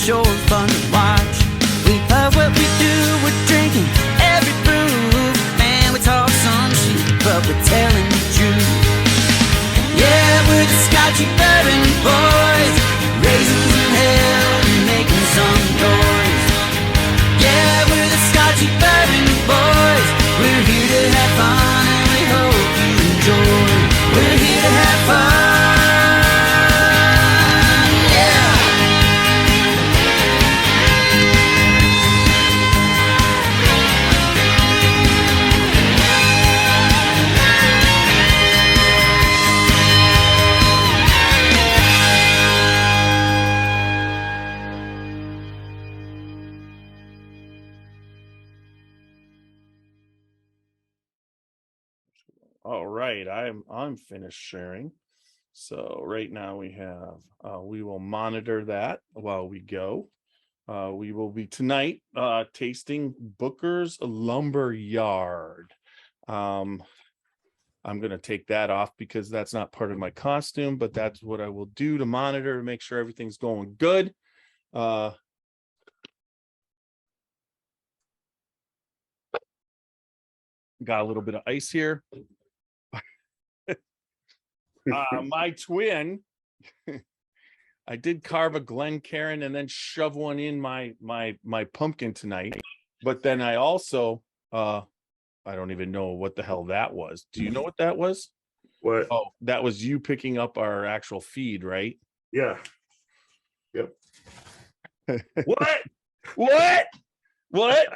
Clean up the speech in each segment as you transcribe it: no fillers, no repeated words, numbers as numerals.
sure fun to watch. We love what we do, we're drinking every brew. Man, we talk some shit, but we're telling the truth. Yeah, we're the Scotchy Bourbon boys, raisins in hell and making some noise. Yeah, we're the Scotchy Bourbon boys, we're here to have fun and we hope you enjoy. We're here to have fun. All right, I'm finished sharing. So right now we have we will monitor that while we go. We will be tonight tasting Booker's Lumber Yard. I'm going to take that off because that's not part of my costume, but that's what I will do to monitor to make sure everything's going good. Got a little bit of ice here. My twin, I did carve a Glencairn and then shove one in my pumpkin tonight. But then I also I don't even know what the hell that was. Do you know what that was? What? Oh, that was you picking up our actual feed, right? Yeah. Yep. What?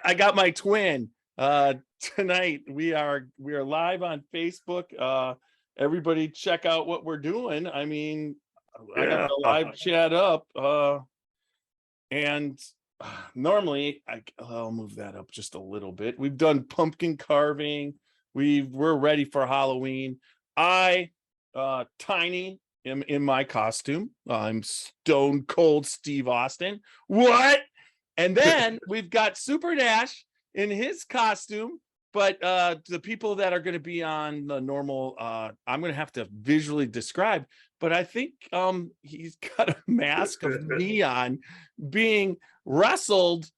I got my twin. Tonight we are live on Facebook. Everybody check out what we're doing. I mean, I got the live chat up. And normally I'll move that up just a little bit. We've done pumpkin carving. We're ready for Halloween. I Tiny am in my costume. I'm Stone Cold Steve Austin. What? And then we've got Super Nash in his costume. But the people that are going to be on the normal, I'm going to have to visually describe. But I think he's got a mask of neon being wrestled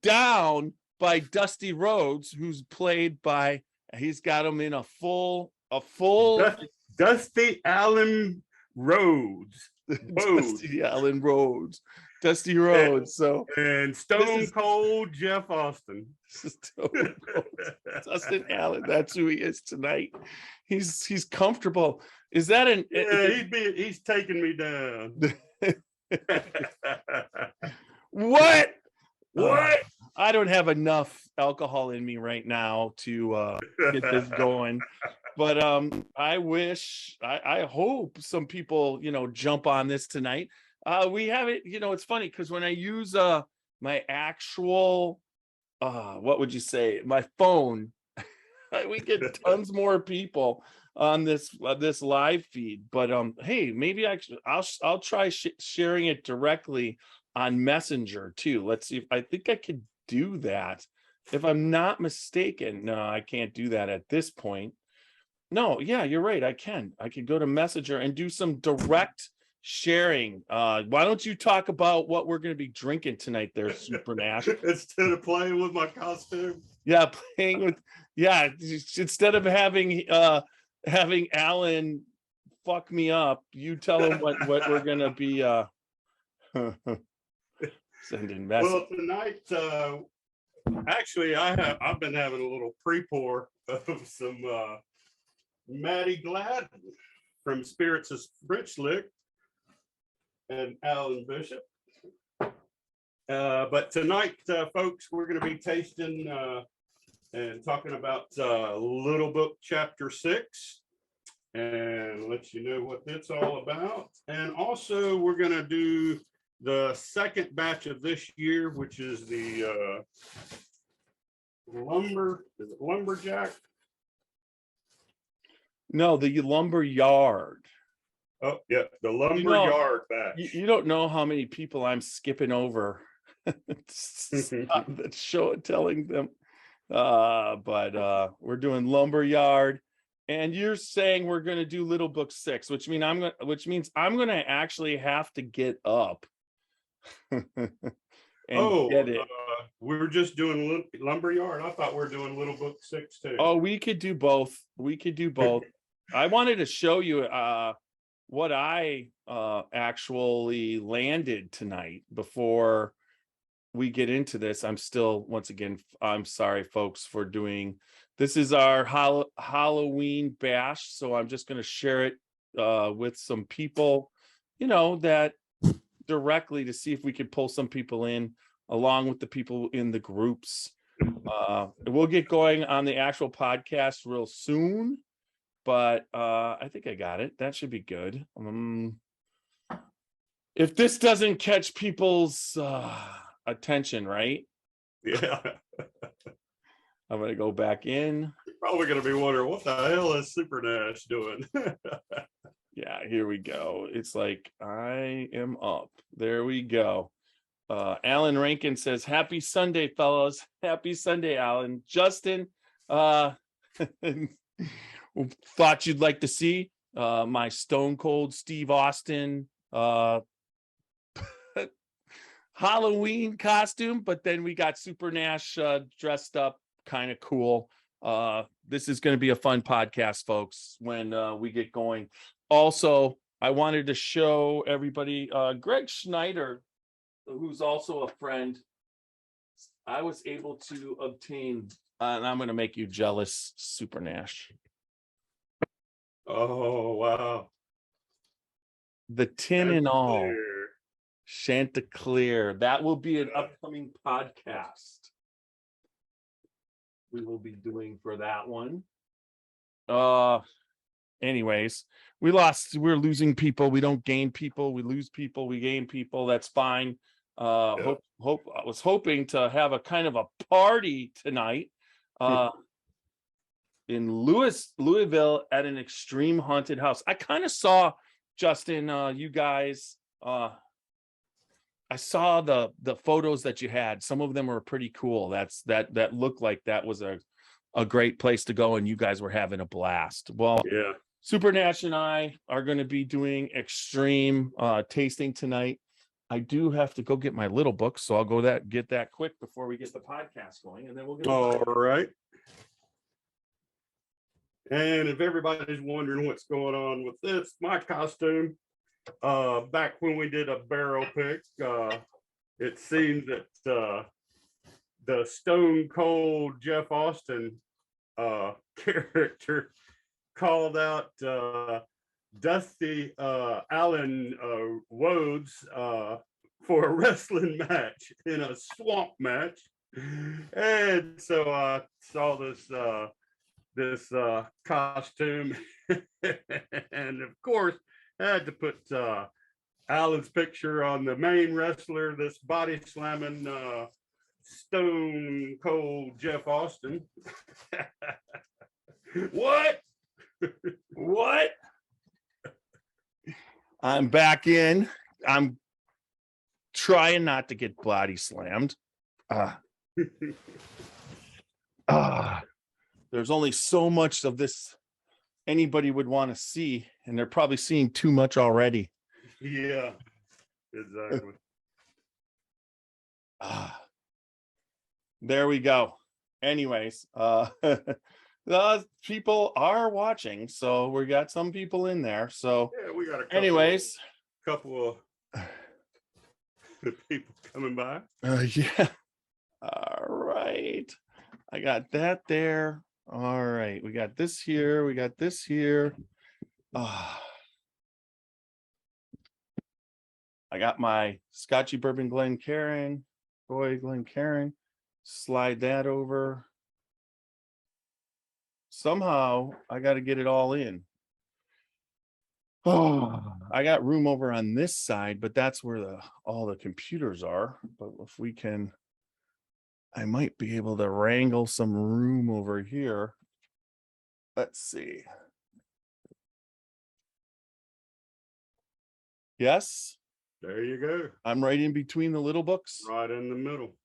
down by Dusty Rohdes, who's played by. He's got him in a full. Dusty Allen Rhodes. Dusty Allen Rhodes. Dusty Rhodes. So and Stone Cold Jeff Austin. Stone Cold Dustin Allen. That's who he is tonight. He's comfortable. Is that an? Yeah, he's taking me down. What? I don't have enough alcohol in me right now to get this going. But I hope some people, jump on this tonight. We have it, it's funny because when I use my actual what would you say, my phone, we get tons more people on this live feed. But hey, maybe I'll try sharing it directly on Messenger too. Let's see if I think I could do that. If I'm not mistaken. No, I can't do that at this point. No, yeah, you're right. I could go to Messenger and do some direct sharing. Why don't you talk about what we're going to be drinking tonight there, Super Nash? Instead of playing with my costume. Yeah, instead of having Alan fuck me up, you tell him what we're going to be sending messages. Well, tonight actually I've been having a little pre-pour of some Matty Gladden from Spirits of French Lick and Alan Bishop. But tonight, folks, we're going to be tasting and talking about Little Book Chapter 6 and let you know what it's all about. And also, we're going to do the second batch of this year, which is the Lumberjack? No, the Lumber Yard. Oh, yeah, the Lumber Yard batch. You don't know how many people I'm skipping over that show telling them. But we're doing Lumber Yard, and you're saying we're going to do Little Book 6, which means I'm going to actually have to get up. and Oh, get it. we're just doing lumberyard. I thought we were doing Little Book 6 too. Oh, we could do both. We could do both. I wanted to show you what I actually landed tonight before we get into this. I'm still, once again, I'm sorry, folks, for doing this. Is our Halloween bash, so I'm just going to share it with some people, that directly, to see if we could pull some people in along with the people in the groups. We'll get going on the actual podcast real soon, but I think I got it. That should be good. If this doesn't catch people's attention, right? Yeah. I'm gonna go back in. You're probably gonna be wondering what the hell is Super Nash doing. Yeah, here we go. It's like I am up. There we go. Alan Rankin says, "Happy Sunday, fellas. Happy Sunday, Alan." Justin, thought you'd like to see my Stone Cold Steve Austin Halloween costume, but then we got Super Nash dressed up kind of cool. This is going to be a fun podcast, folks, when we get going. Also, I wanted to show everybody Greg Schneider, who's also a friend. I was able to obtain, and I'm going to make you jealous, Super Nash. Oh, wow. The tin and all. Chanticleer. That will be an upcoming podcast we will be doing for that one. Anyways, we're losing people. We don't gain people. We lose people. We gain people. That's fine. I was hoping to have a kind of a party tonight in Louisville at an extreme haunted house. I kind of saw, Justin, you guys, I saw the photos that you had. Some of them were pretty cool. That looked like that was a great place to go, and you guys were having a blast. Well, yeah. Super Nash and I are going to be doing extreme tasting tonight. I do have to go get my little book, so I'll go get that quick before we get the podcast going, and then we'll get. All right. And if everybody's wondering what's going on with this, my costume, back when we did a barrel pick, it seems that the Stone Cold Jeff Austin character called out Dusty Allen Rhodes for a wrestling match in a swamp match. And so I saw this costume and of course I had to put Alan's picture on the main wrestler, this body slamming Stone Cold Jeff Austin. What? What? I'm back in. I'm trying not to get body slammed. There's only so much of this anybody would want to see, and they're probably seeing too much already. Yeah, exactly. There we go. Anyways, the people are watching, so we got some people in there. So yeah, we got a couple of people coming by. Yeah. All right. I got that there. All right. We got this here. We got this here. I got my Scotchy Bourbon Glencairn. Slide that over. Somehow I got to get it all in. Oh, I got room over on this side, but that's where all the computers are. But if we can, I might be able to wrangle some room over here. Let's see. Yes. There you go. I'm right in between the little books. Right in the middle.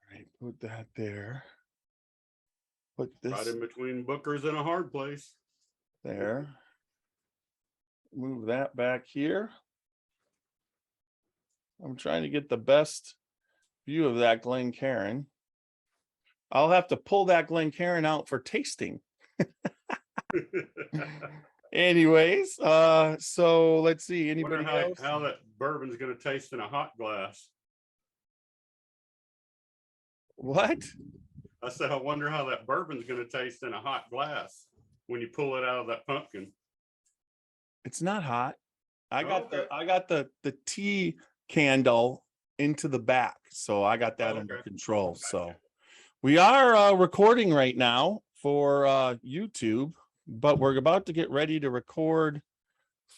All right, put that there. Put this right in between Booker's and a hard place. There. Move that back here. I'm trying to get the best view of that Glencairn. I'll have to pull that Glencairn out for tasting. Anyways, so let's see. Anybody else? How that bourbon's going to taste in a hot glass. What? I said, I wonder how that bourbon's going to taste in a hot glass when you pull it out of that pumpkin. It's not hot. I got Okay. the tea candle into the back, so I got that under Okay. control. Gotcha. So we are recording right now for YouTube, but we're about to get ready to record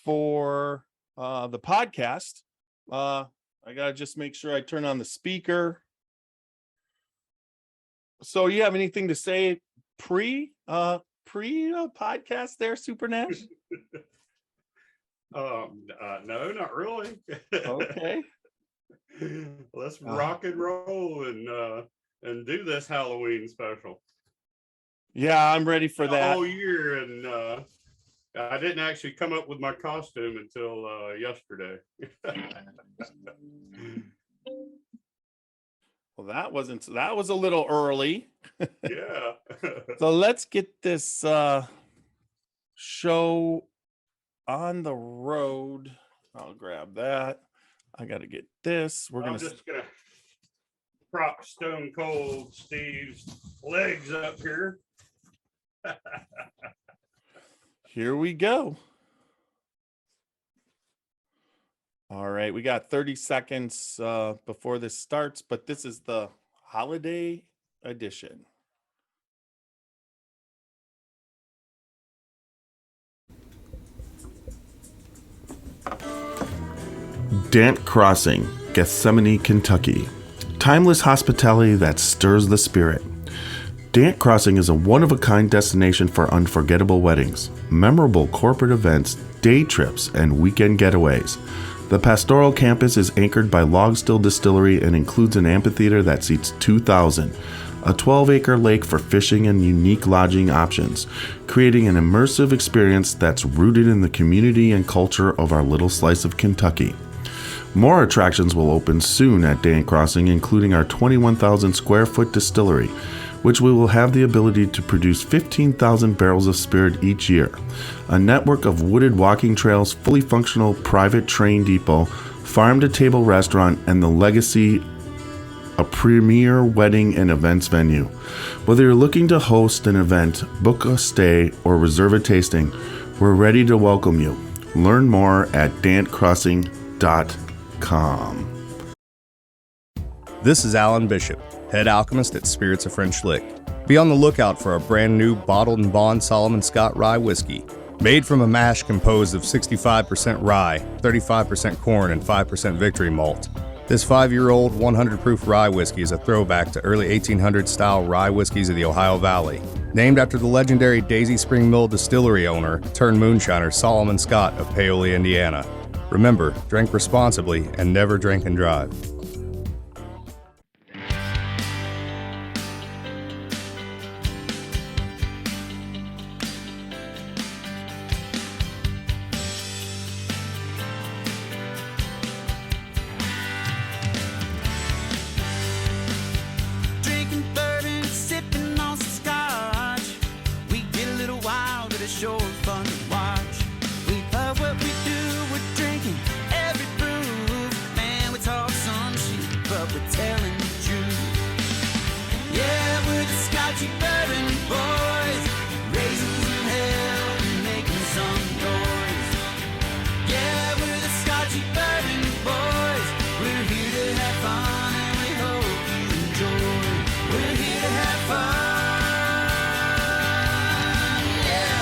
for the podcast. I gotta just make sure I turn on the speaker. So you have anything to say pre podcast there, Super Nash? No, not really. Okay. Let's rock and roll and do this Halloween special. Yeah, I'm ready for that. All year, and I didn't actually come up with my costume until yesterday. Well, that was a little early. Yeah. So let's get this show on the road. I'll grab that. I got to get this. I'm just gonna prop Stone Cold Steve's legs up here. Here we go. All right, we got 30 seconds before this starts, but this is the holiday edition. Dant Crossing, Gethsemane, Kentucky. Timeless hospitality that stirs the spirit. Dant Crossing is a one-of-a-kind destination for unforgettable weddings, memorable corporate events, day trips, and weekend getaways. The pastoral campus is anchored by Log Still Distillery and includes an amphitheater that seats 2,000, a 12-acre lake for fishing and unique lodging options, creating an immersive experience that's rooted in the community and culture of our little slice of Kentucky. More attractions will open soon at Dant Crossing, including our 21,000 square foot distillery, which we will have the ability to produce 15,000 barrels of spirit each year, a network of wooded walking trails, fully functional private train depot, farm-to-table restaurant, and the Legacy, a premier wedding and events venue. Whether you're looking to host an event, book a stay, or reserve a tasting, we're ready to welcome you. Learn more at dantcrossing.com. This is Alan Bishop, head alchemist at Spirits of French Lick. Be on the lookout for a brand new bottled and bond Solomon Scott rye whiskey. Made from a mash composed of 65% rye, 35% corn, and 5% victory malt. This 5-year-old 100 proof rye whiskey is a throwback to early 1800s style rye whiskeys of the Ohio Valley. Named after the legendary Daisy Spring Mill distillery owner turned moonshiner Solomon Scott of Paoli, Indiana. Remember, drink responsibly and never drink and drive. Drinking bourbon, sipping on some scotch. We get a little wild, but it's sure fun to watch. We love what we do, we're drinking every brew. Man, we talk some shit, but we're telling the truth. Yeah, we're the Scotchy bourbon boys, raising some hell and making some noise. Yeah, we're the Scotchy bourbon boys. We're here to have fun and we hope you enjoy. We're here to have fun. Yeah.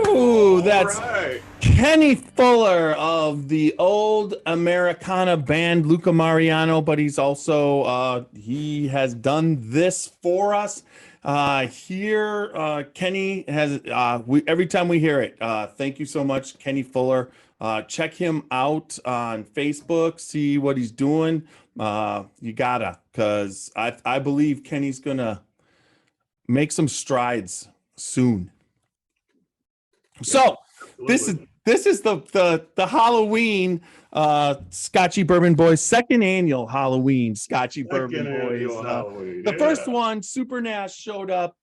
Ooh, that's All right. Kenny Fuller of the old Americana band Luca Mariano, but he's also he has done this for us. Here, Kenny has we every time we hear it. Thank you so much, Kenny Fuller. Check him out on Facebook, see what he's doing. You gotta, because I believe Kenny's gonna make some strides soon. So Absolutely. this is the Halloween Scotchy Bourbon Boys second annual Halloween Scotchy Bourbon Second Boys. annual Halloween. The first Yeah. one, Super Nash, showed up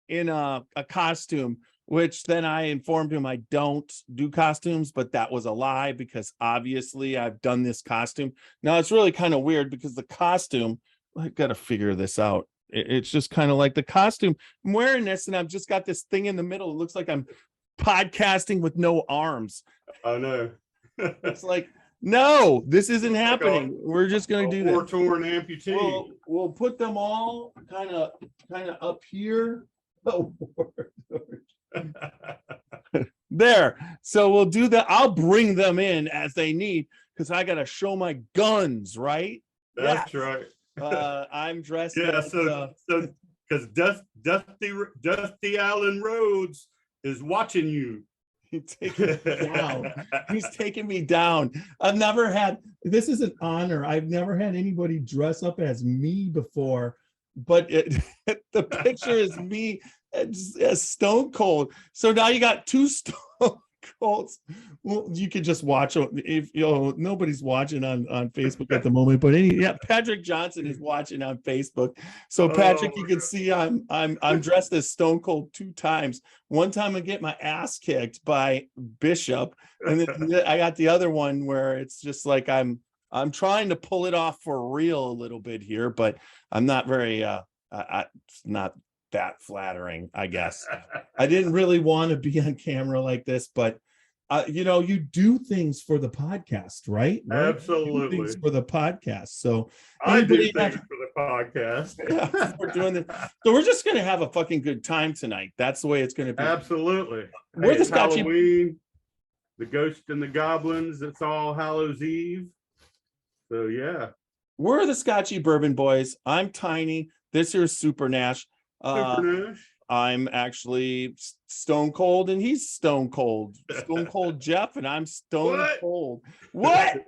in a costume, which then I informed him I don't do costumes, but that was a lie because obviously I've done this costume. Now it's really kind of weird because the costume, I got to figure this out. It's just kind of like the costume. I'm wearing this and I've just got this thing in the middle. It looks like I'm podcasting with no arms. I know. It's like, no, this isn't happening. We're just going to do War this. torn amputee. We'll put them all kind of up here. Oh, there. So we'll do that. I'll bring them in as they need because I got to show my guns, right? That's right. I'm dressed. Yeah. as, So because Dusty Allen Rhodes is watching you. taking me down. He's taking me down. I've never had, this is an honor. I've never had anybody dress up as me before, but the picture is me as Stone Cold. So now you got two Stone Colds. Well, you could just watch if nobody's watching on Facebook at the moment, but Patrick Johnson is watching on Facebook. So Patrick, you can see I'm dressed as Stone Cold 2 times. One time I get my ass kicked by Bishop, and then I got the other one where it's just like I'm trying to pull it off for real a little bit here, but I'm not very it's not that flattering, I guess. I didn't really want to be on camera like this, but you do things for the podcast, right? Absolutely. You do things for the podcast. So I do things for the podcast. Yeah, we're doing this. So we're just gonna have a fucking good time tonight. That's the way it's gonna be. Absolutely. We're the Scotchy Halloween, the ghost and the goblins. It's all Hallows Eve. So yeah. We're the Scotchy Bourbon Boys. I'm Tiny. This here's Super Nash. Super Nash. I'm actually Stone Cold and he's Stone Cold. Stone Cold Jeff and I'm Stone Cold. What?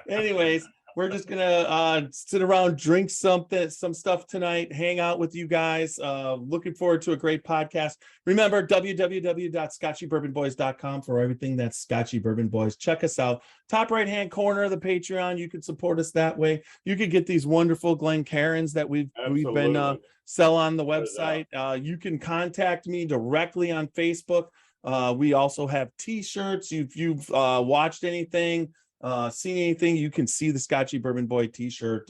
Anyways, we're just gonna sit around, drink some stuff tonight, hang out with you guys. Looking forward to a great podcast. Remember, www.scotchybourbonboys.com for everything that's Scotchy Bourbon Boys. Check us out. Top right hand corner of the Patreon. You can support us that way. You can get these wonderful Glencairns that we've been sell on the website. You can contact me directly on Facebook. We also have t-shirts. If you've watched anything, seen anything, you can see the Scotchy Bourbon Boy t-shirt.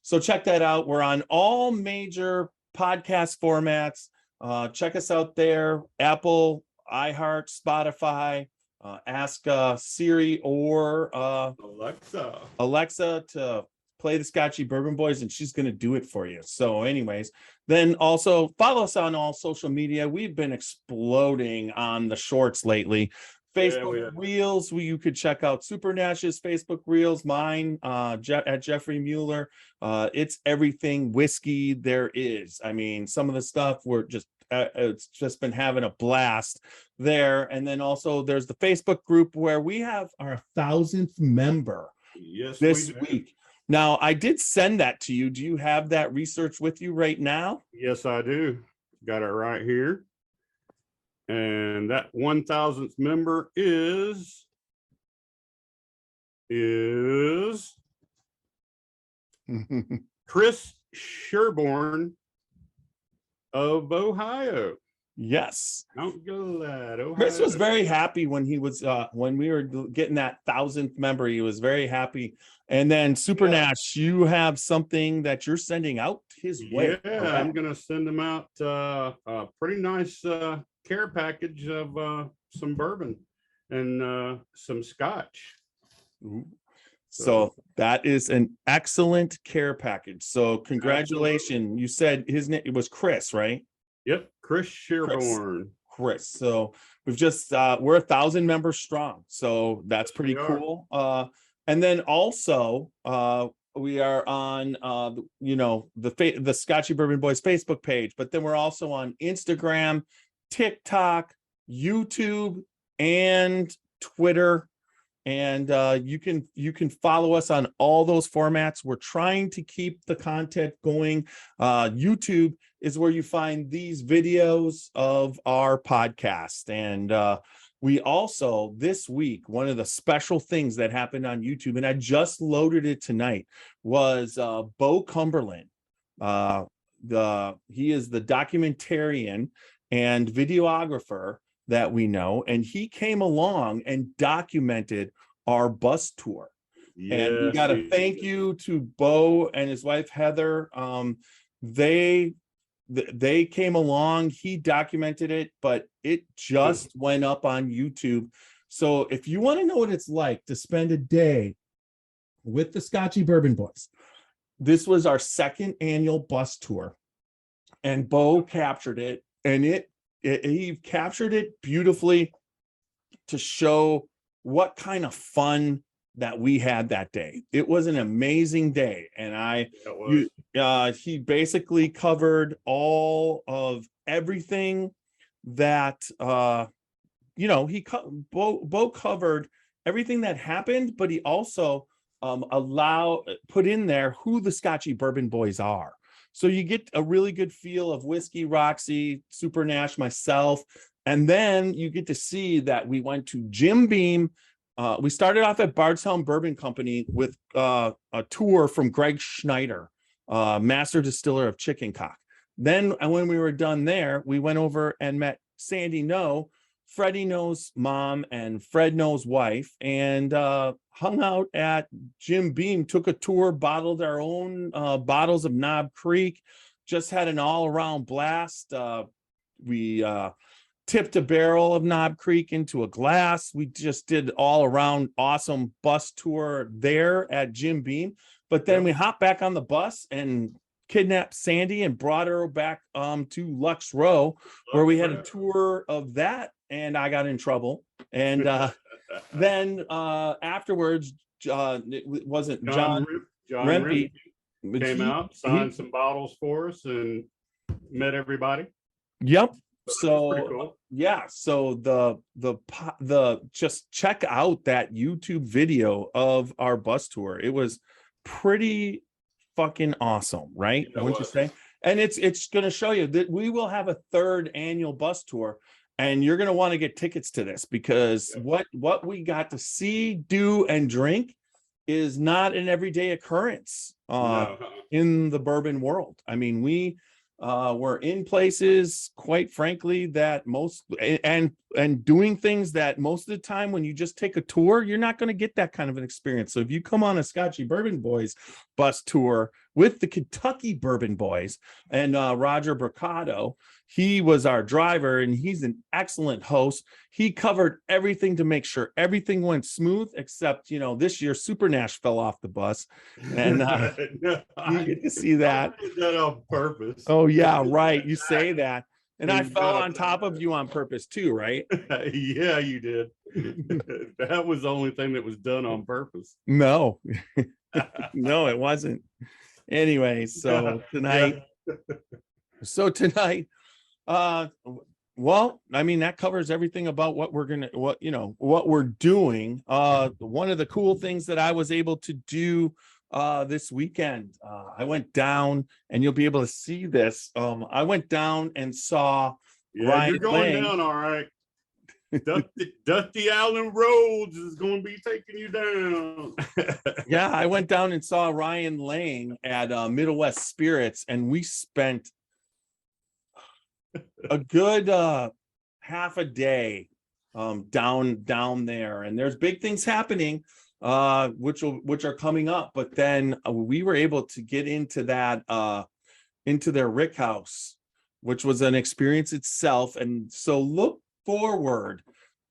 So check that out. We're on all major podcast formats. Check us out there. Apple, iHeart, Spotify. Ask Siri or Alexa to play the Scotchy Bourbon Boys, and she's going to do it for you. So anyways, then also follow us on all social media. We've been exploding on the shorts lately. Facebook Reels, you could check out Super Nash's Facebook Reels, mine at Jeffrey Mueller. It's everything whiskey there is. I mean, some of the stuff we're just it's just been having a blast there. And then also there's the Facebook group where we have our 1,000th member this week. Now, I did send that to you. Do you have that research with you right now? Yes, I do. Got it right here. And that 1,000th member is Chris Sherborne of Ohio. Yes. Don't go that. Ohio. Chris was very happy when he was when we were getting that 1,000th member. He was very happy. And then Super Nash, you have something that you're sending out his way. Yeah, I'm gonna send him out a pretty nice care package of some bourbon and some scotch. Ooh. So that is an excellent care package. So congratulations. Absolutely. You said his name, it was Chris, right? Yep, Chris Sherborne. Chris. So we've just we're 1,000 members strong. So that's pretty cool. And then also we are on the Scotchy Bourbon Boys Facebook page, but then we're also on Instagram, TikTok, YouTube, and Twitter. And you can follow us on all those formats. We're trying to keep the content going. YouTube is where you find these videos of our podcast. And we also, this week, one of the special things that happened on YouTube, and I just loaded it tonight, was Bo Cumberland. He is the documentarian and videographer that we know, and he came along and documented our bus tour. And we got to thank you to Bo and his wife Heather. They came along, he documented it, but it just went up on YouTube. So if you want to know what it's like to spend a day with the Scotchy Bourbon Boys, this was our second annual bus tour, and Bo captured it, and he captured it beautifully to show what kind of fun that we had that day. It was an amazing day, and he basically covered all of everything that Bo covered everything that happened, but he also put in there who the Scotchy Bourbon Boys are. So you get a really good feel of Whiskey, Roxy, Super Nash, myself, and then you get to see that we went to Jim Beam. We started off at Bardstown Bourbon Company with a tour from Greg Schneider, master distiller of Chicken Cock. Then when we were done there, we went over and met Sandy No, Freddie No's mom, and Fred No's wife, and hung out at Jim Beam, took a tour, bottled our own bottles of Knob Creek, just had an all-around blast. We tipped a barrel of Knob Creek into a glass. We just did all around awesome bus tour there at Jim Beam. But then we hopped back on the bus and kidnapped Sandy and brought her back to Lux Row, where we had a tour of that, and I got in trouble. And then afterwards, it wasn't John Rempe came out, signed some bottles for us, and met everybody. Yep. So cool. Yeah, so the just check out that YouTube video of our bus tour. It was pretty fucking awesome, right? Wouldn't you say? And it's going to show you that we will have a third annual bus tour, and you're going to want to get tickets to this, because what we got to see, do, and drink is not an everyday occurrence in the bourbon world. I mean, we we're in places, quite frankly, that and doing things that most of the time when you just take a tour, you're not going to get that kind of an experience. So if you come on a Scotchy Bourbon Boys bus tour with the Kentucky Bourbon Boys and Roger Bricado, he was our driver, and he's an excellent host. He covered everything to make sure everything went smooth, except, this year Super Nash fell off the bus, and you get to see that. I did that on purpose. Oh yeah, right. You say that. And I fell on top of you on purpose too, right? Yeah, you did. That was the only thing that was done on purpose. No, no, it wasn't. Anyway, so tonight, well, I mean, that covers everything about what we're doing. One of the cool things that I was able to do this weekend, I went down, and you'll be able to see this. I went down and saw Ryan. You're going down, all right. Dusty Allen Rohdes is going to be taking you down. Yeah, I went down and saw Ryan Lang at Middle West Spirits, and we spent a good half a day down there, and there's big things happening which are coming up, but then we were able to get into that into their rick house, which was an experience itself. And so look forward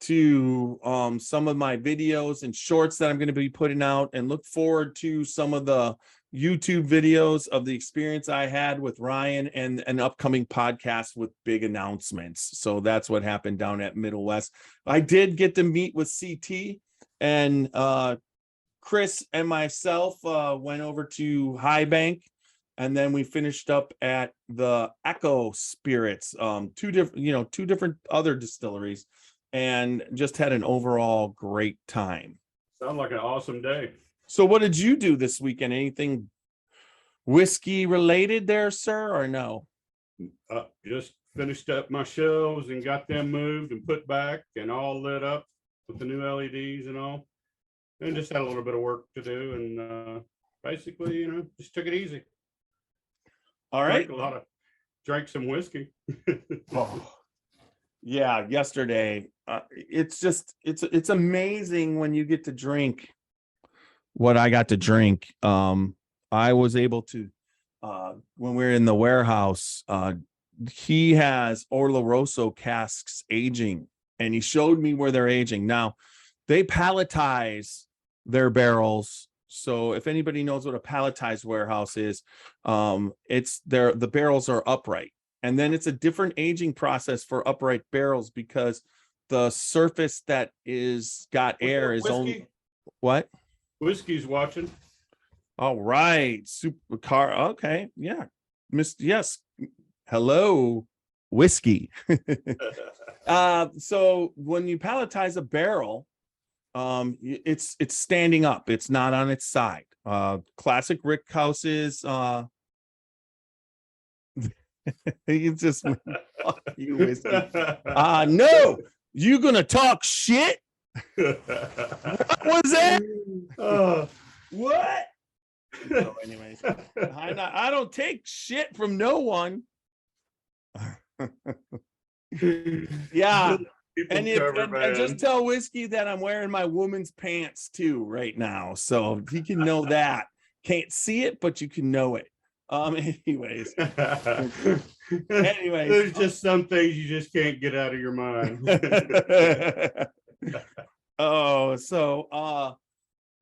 to some of my videos and shorts that I'm going to be putting out, and look forward to some of the YouTube videos of the experience I had with Ryan, and an upcoming podcast with big announcements. So that's what happened down at Middle West. I did get to meet with CT and Chris and myself went over to High Bank, and then we finished up at the Echo Spirits, two different other distilleries, and just had an overall great time. Sounds like an awesome day. So what did you do this weekend? Anything whiskey related there, sir, or no? Just finished up my shelves and got them moved and put back and all lit up with the new LEDs and all. And just had a little bit of work to do, and basically, just took it easy. All right. Drank some whiskey. Oh, yeah, yesterday. It's amazing when you get to drink what I got to drink. I was able to when we were in the warehouse, he has Oloroso casks aging, and he showed me where they're aging. Now, they palletize their barrels. So if anybody knows what a palletized warehouse is, the barrels are upright. And then it's a different aging process for upright barrels because the surface that is got air is only what? Whiskey's watching. All right. Supercar. Okay. Yeah. Yes. Hello, whiskey. So when you palletize a barrel, it's standing up. It's not on its side. Classic rick houses. It's just fuck you, whiskey. No, you gonna talk shit? What was that? What? So anyways, I don't take shit from no one. Yeah. And just tell whiskey that I'm wearing my woman's pants too right now, so he can know that. Can't see it, but you can know it. Anyways, there's just some things you just can't get out of your mind. Oh, so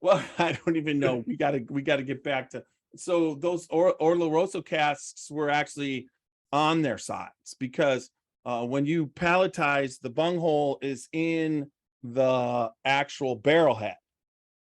well, I don't even know. We gotta get back to. So those Oloroso casks were actually on their sides because when you palletize, the bunghole is in the actual barrel head.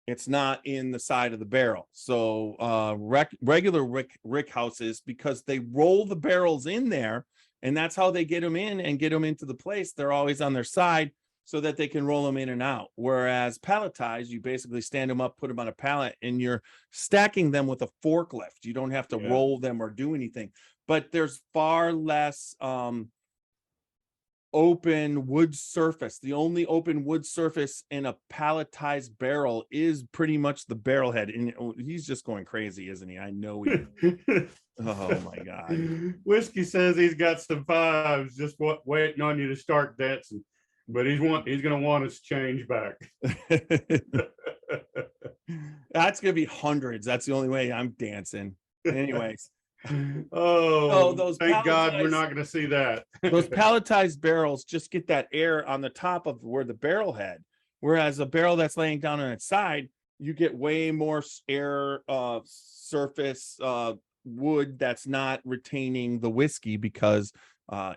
It's not in the side of the barrel. So regular rick houses, because they roll the barrels in there, and that's how they get them in and get them into the place. They're always on their side so that they can roll them in and out. Whereas palletized, you basically stand them up, put them on a pallet, and you're stacking them with a forklift. You don't have to roll them or do anything. But there's far less open wood surface. The only open wood surface in a palletized barrel is pretty much the barrel head. And he's just going crazy, isn't he? I know he oh my God. Whiskey says he's got some fives, just waiting on you to start dancing. But he's gonna want his change back. That's gonna be hundreds. That's the only way I'm dancing. Anyways. Those thank God we're not going to see that. Those palletized barrels just get that air on the top of where the barrel head, whereas a barrel that's laying down on its side, you get way more air surface wood that's not retaining the whiskey because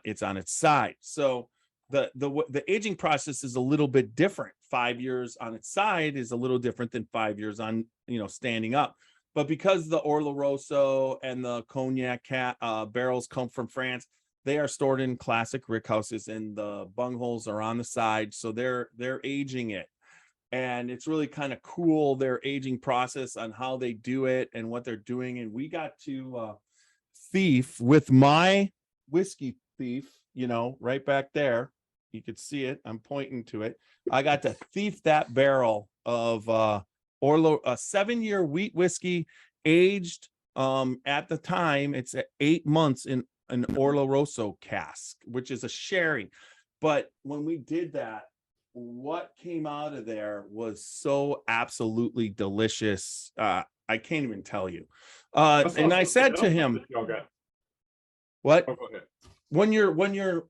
it's on its side. So the aging process is a little bit different. 5 years on its side is a little different than 5 years on standing up. But because the Oloroso and the cognac barrels come from France, they are stored in classic rick houses, and the bungholes are on the side, so they're aging it. And it's really kind of cool, their aging process on how they do it and what they're doing. And we got to thief with my whiskey thief, right back there. You could see it. I'm pointing to it. I got to thief that barrel of a 7-year wheat whiskey aged at the time. It's at 8 months in an Oloroso cask, which is a sherry. But when we did that, what came out of there was so absolutely delicious. I can't even tell you. And I said to him, what? Oh, go ahead. When you're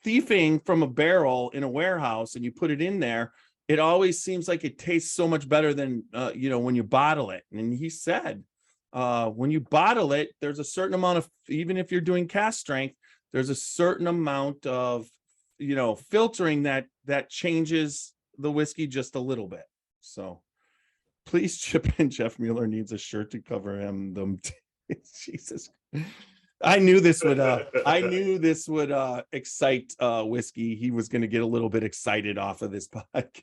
thieving from a barrel in a warehouse and you put it in there, it always seems like it tastes so much better than when you bottle it. And he said, when you bottle it, there's a certain amount of, even if you're doing cask strength, there's a certain amount of filtering that changes the whiskey just a little bit. So Please chip in. Jeff Mueller needs a shirt to cover him. Jesus. I knew this would excite Whiskey. He was going to get a little bit excited off of this podcast.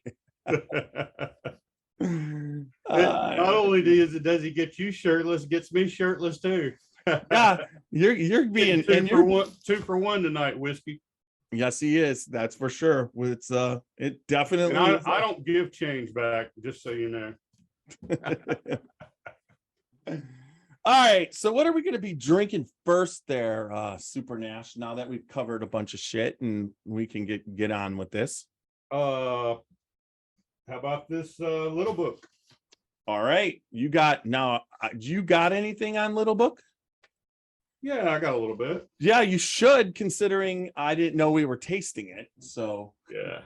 Not only does he get you shirtless, gets me shirtless too. Yeah, you're being two for one tonight, Whiskey. Yes, he is. That's for sure. It definitely. And I don't give change back, just so you know. All right. So what are we going to be drinking first there, Super Nash, now that we've covered a bunch of shit and we can get on with this? How about this Little Book? All right. You got anything on Little Book? Yeah, I got a little bit. Yeah, you should, considering I didn't know we were tasting it. So yeah.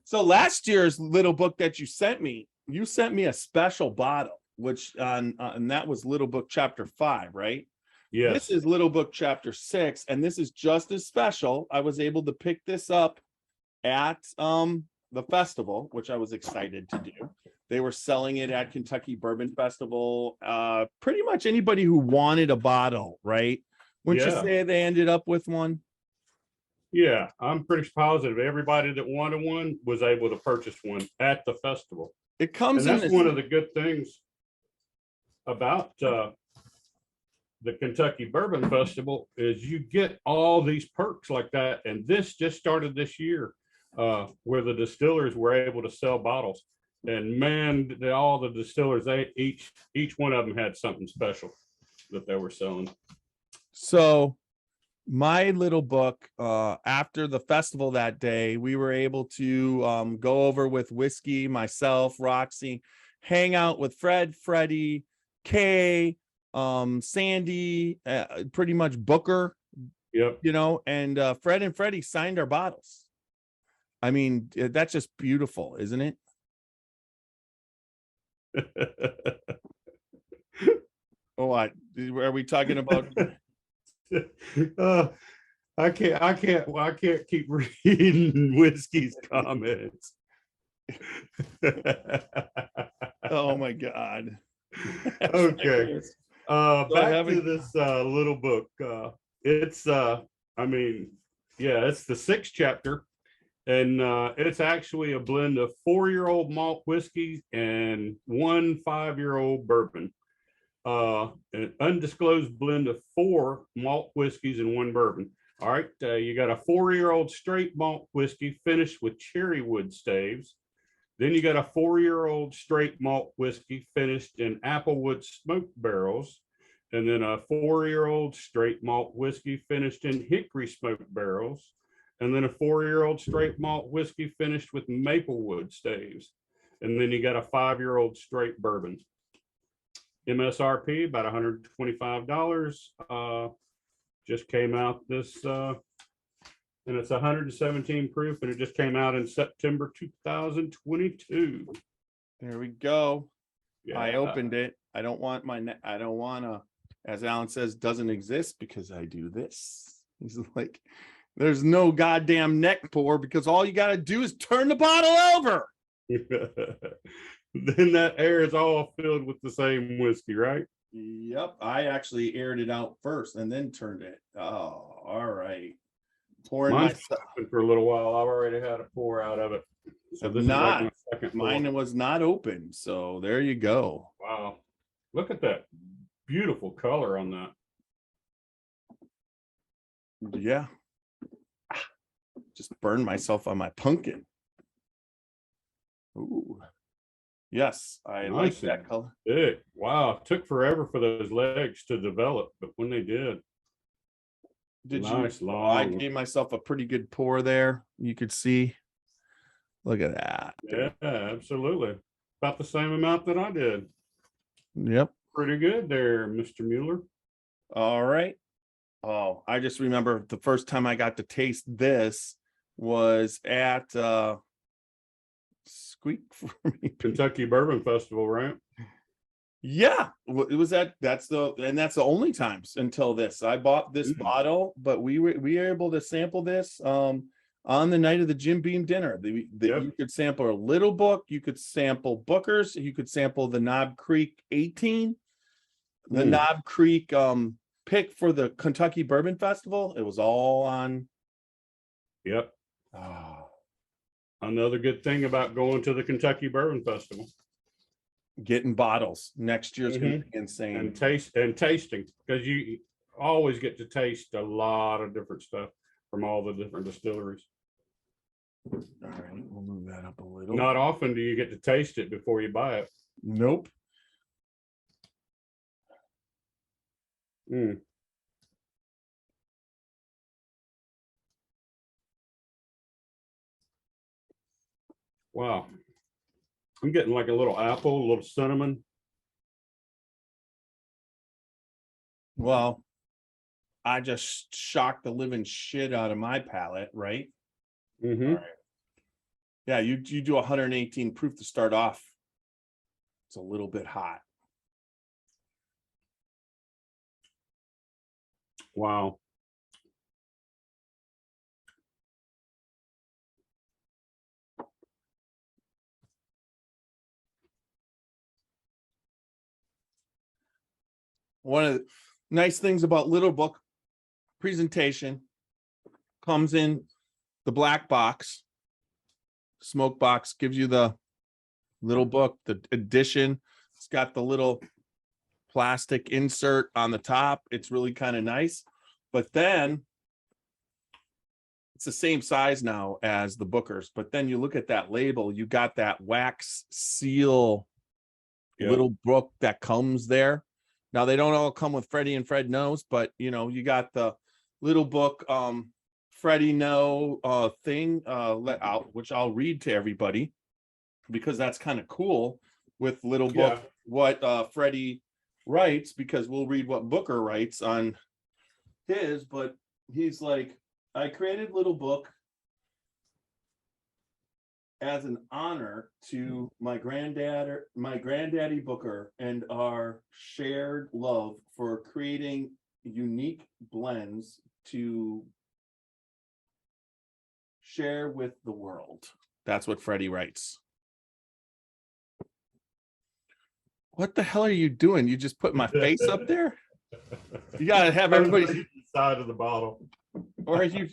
So last year's Little Book that you sent me a special bottle, which and that was Little Book Chapter 5, right? Yes. This is Little Book Chapter 6, and this is just as special. I was able to pick this up at the festival, which I was excited to do. They were selling it at Kentucky Bourbon Festival. Pretty much anybody who wanted a bottle, right? Wouldn't you say they ended up with one? Yeah, I'm pretty positive everybody that wanted one was able to purchase one at the festival. It comes and that's one of the good things about the Kentucky Bourbon Festival is you get all these perks like that. And this just started this year where the distillers were able to sell bottles. And man, all the distillers, each one of them had something special that they were selling. So my Little Book, after the festival that day, we were able to go over with Whiskey, myself, Roxy, hang out with Fred, Freddie, Kay, Sandy, pretty much Booker. Yep. You know, and Fred and Freddie signed our bottles. I mean, that's just beautiful, isn't it? Oh, are we talking about? I can't keep reading Whiskey's comments. Oh my God. Okay. Back to this Little Book. It's the 6th chapter. And it's actually a blend of 4-year-old malt whiskey and 1 5-year-old bourbon. An undisclosed blend of 4 malt whiskeys and 1 bourbon. All right, you got a 4-year-old straight malt whiskey finished with cherry wood staves. Then you got a 4-year-old straight malt whiskey finished in applewood smoked barrels. And then a 4-year-old straight malt whiskey finished in hickory smoked barrels. And then a 4-year-old straight malt whiskey finished with maplewood staves. And then you got a 5-year-old straight bourbon. MSRP about $125. Just came out this, and it's 117 proof, and it just came out in September 2022. There we go. Yeah. I opened it. I don't want to, as Alan says, doesn't exist because I do this. He's like, there's no goddamn neck pour because all you got to do is turn the bottle over. Then that air is all filled with the same whiskey, right? Yep. I actually aired it out first and then turned it. Oh, all right. Pouring myself for a little while. I've already had a pour out of it. So this is like my second pour. Mine was not open. So there you go. Wow. Look at that beautiful color on that. Yeah. Just burned myself on my pumpkin. Ooh. Yes, I like that color. Big. Wow. It took forever for those legs to develop, but when they did. I gave myself a pretty good pour there. You could see. Look at that. Yeah, absolutely. About the same amount that I did. Yep. Pretty good there, Mr. Mueller. All right. Oh, I just remember the first time I got to taste this was at Squeak for me. Kentucky Bourbon Festival, right? Yeah, it was that's the only times until this. I bought this bottle, but we were able to sample this on on the night of the Jim Beam dinner. Yep. You could sample a Little Book, you could sample Booker's, you could sample the Knob Creek 18, the Knob Creek pick for the Kentucky Bourbon Festival. It was all on. Yep. Another good thing about going to the Kentucky Bourbon Festival. Getting bottles next year's gonna be insane. And tasting, because you always get to taste a lot of different stuff from all the different distilleries. All right, we'll move that up a little. Not often do you get to taste it before you buy it. Nope. Wow. I'm getting like a little apple, a little cinnamon. Well, I just shocked the living shit out of my palate, right? All right. Yeah, you do 118 proof to start off. It's a little bit hot. Wow. One of the nice things about Little Book presentation comes in the black box. Smoke box gives you the Little Book, the edition. It's got the little plastic insert on the top. It's really kind of nice. But then it's the same size now as the Booker's. But then you look at that label, you got that wax seal Little Book that comes there. Now they don't all come with Freddie and Fred knows, but you know, you got the Little Book Freddie know thing let out, which I'll read to everybody because that's kind of cool with Little Book what Freddie writes, because we'll read what Booker writes on his, but he's like, I created Little Book as an honor to my granddaddy Booker and our shared love for creating unique blends to share with the world. That's what Freddie writes. What the hell are you doing? You just put my face up there? You gotta have everybody's side of the bottle. Or you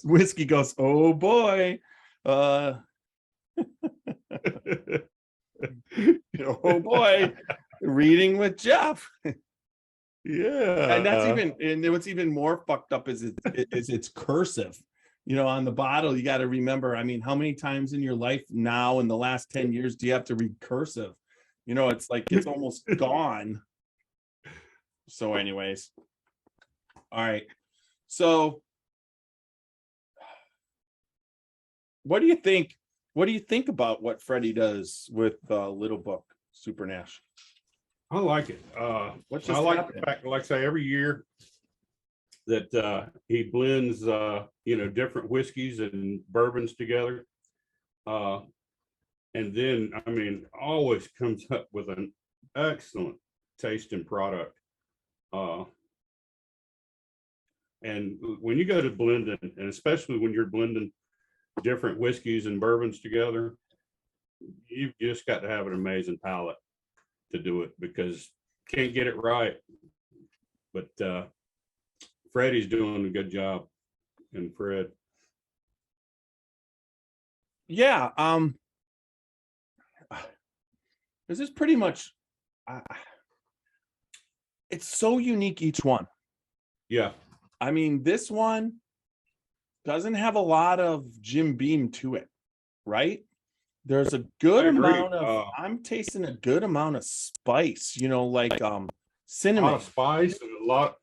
Whiskey goes, oh boy. Oh boy, reading with Jeff. Yeah. And that's and what's even more fucked up is it's cursive. You know, on the bottle, you got to remember, I mean, how many times in your life now in the last 10 years do you have to read cursive? You know, it's like it's almost gone. So anyways. All right. So what do you think? What do you think about what Freddie does with Little Book Super Nash? I like it. I like the fact, like I say, every year that he blends, you know, different whiskeys and bourbons together. And then, I mean, always comes up with an excellent tasting product. And when you go to blending, and especially when you're blending different whiskeys and bourbons together, you've just got to have an amazing palate to do it, because you can't get it right. But Freddie's doing a good job, and Fred. Yeah, this is pretty much it's so unique, each one. Yeah. I mean, this one doesn't have a lot of Jim Beam to it, right? There's a good amount of I'm tasting a good amount of spice, you know, like cinnamon. A lot of spice and a lot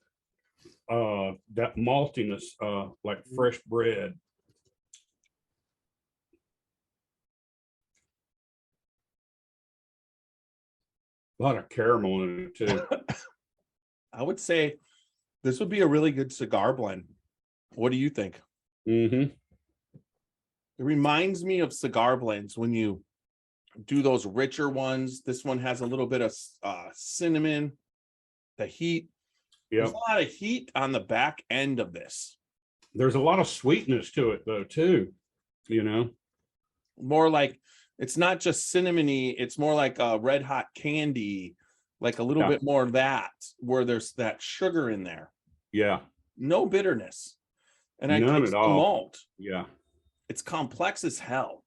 that maltiness, like fresh bread. A lot of caramel in it too. I would say this would be a really good cigar blend. What do you think? Mm-hmm. It reminds me of cigar blends when you do those richer ones. This one has a little bit of cinnamon, the heat. Yeah. There's a lot of heat on the back end of this. There's a lot of sweetness to it though, too. You know, More like it's not just cinnamony, it's more like a red hot candy, like a little Yeah. bit more of that, where there's that sugar in there. yeah, No bitterness. And I none taste at the all. malt. Yeah. It's complex as hell.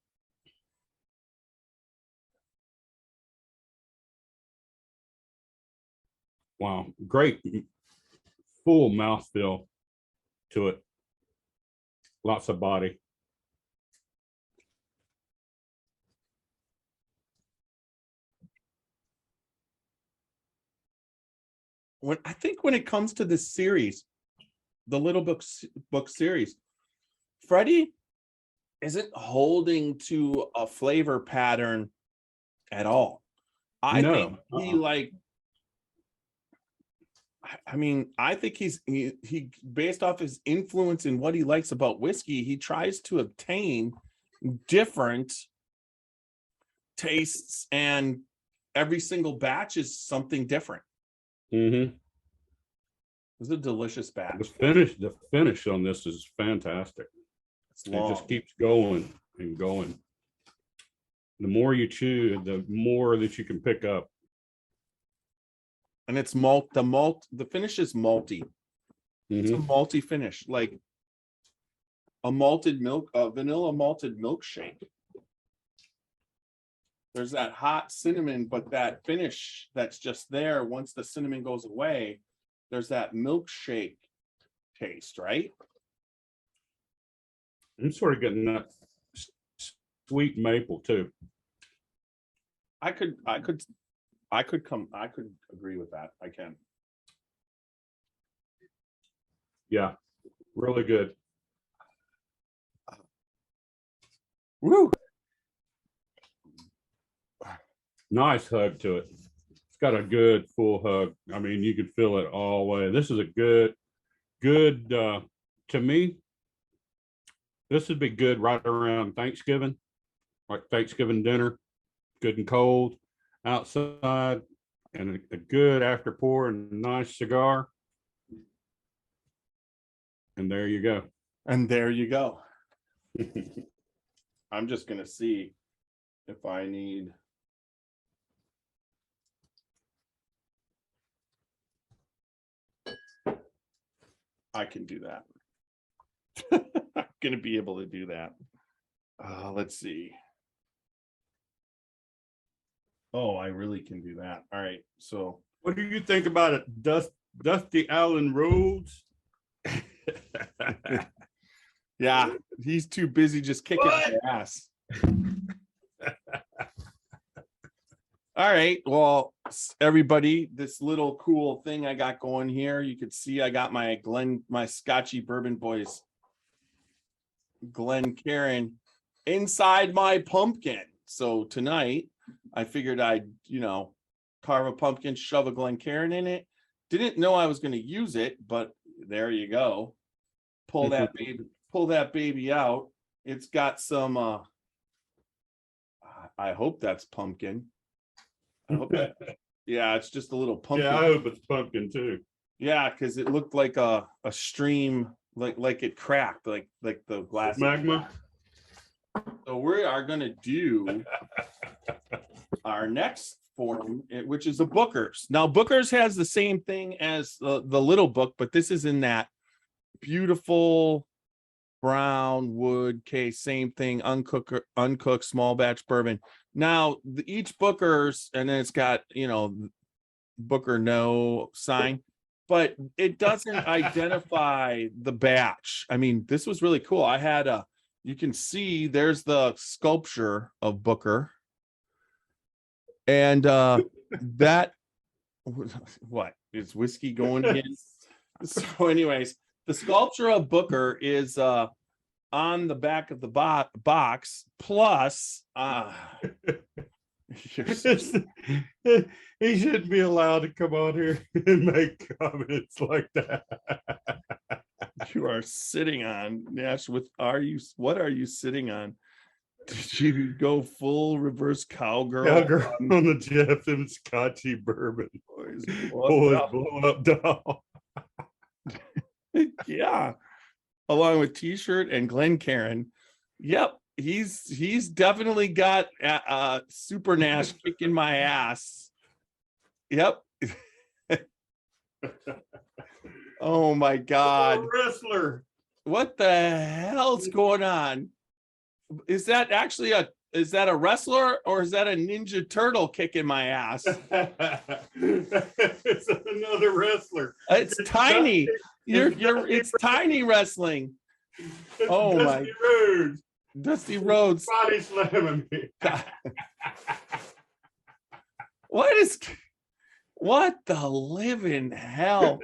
Wow, great full mouthfeel to it. Lots of body. When it comes to this series, the little book series, Freddie isn't holding to a flavor pattern at all. I No, think he like I mean, I think he based off his influence and what he likes about whiskey, he tries to obtain different tastes, and every single batch is something different. Mm-hmm. It's a delicious batch. The finish on this is fantastic. It's It long. just keeps going and going. The more you chew, the more that you can pick up. And it's the finish is malty. It's a Mhm. malty finish, like a vanilla malted milkshake. There's that hot cinnamon, but that finish that's just there, once the cinnamon goes away, there's that milkshake taste, right? I'm sort of getting that sweet maple too. I could agree with that. I can. Yeah, really good. Woo! Nice hug to it. It's got a good full hug. I mean, you could feel it all the way. This is a good, to me, this would be good right around Thanksgiving, like Thanksgiving dinner, good and cold outside, and a good after pour and a nice cigar. And there you go. And there you go. I'm just gonna see if I need. I can do that. I'm gonna be able to do that. Let's see. Oh, I really can do that. All right. So What do you think about it, Dusty Allen Rohdes? yeah, he's too busy just kicking my ass. All right. Well, everybody, this little cool thing I got going here, you could see I got my Scotchy Bourbon Boys Glencairn inside my pumpkin. So tonight I figured I'd, carve a pumpkin, shove a Glencairn in it. Didn't know I was going to use it, but there you go. Pull that baby out. It's got some I hope that's pumpkin. I hope that, yeah, it's just a little pumpkin. Yeah, I hope it's pumpkin too. Yeah, because it looked like a stream, like it cracked, like the glass. Magma. So we are gonna do our next form, which is a Booker's. Now Booker's has the same thing as the little book, but this is in that beautiful brown wood case, same thing, uncooked small batch bourbon. Now each Booker's, and then it's got Booker no sign, but it doesn't identify the batch. I mean, this was really cool. I had you can see there's the sculpture of Booker, and that what is whiskey going in? So anyways, the sculpture of Booker is on the back of the box, plus he shouldn't be allowed to come on here and make comments like that. you are sitting on, Nash, what are you sitting on? Did you go full reverse cowgirl? Cowgirl on the Jeff and Scotchy bourbon. Boys blow up doll. Yeah. along with T-shirt and Glencairn. Yep, he's definitely got Super Nash kicking my ass. Yep. Oh my God. Wrestler. What the hell's going on? Is that actually is that a wrestler or is that a Ninja Turtle kicking my ass? It's another wrestler. It's tiny. It's tiny wrestling. It's Oh my. Dusty Rhodes. Dusty Rhodes. Body slamming me. What the living hell?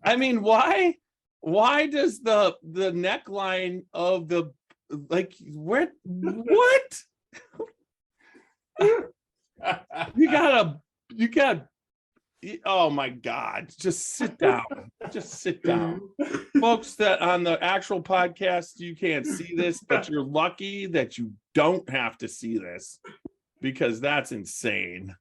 I mean, why does the neckline of the, like, what? You got, oh my God, just sit down. Just sit down. Folks that on the actual podcast, you can't see this, but you're lucky that you don't have to see this because that's insane.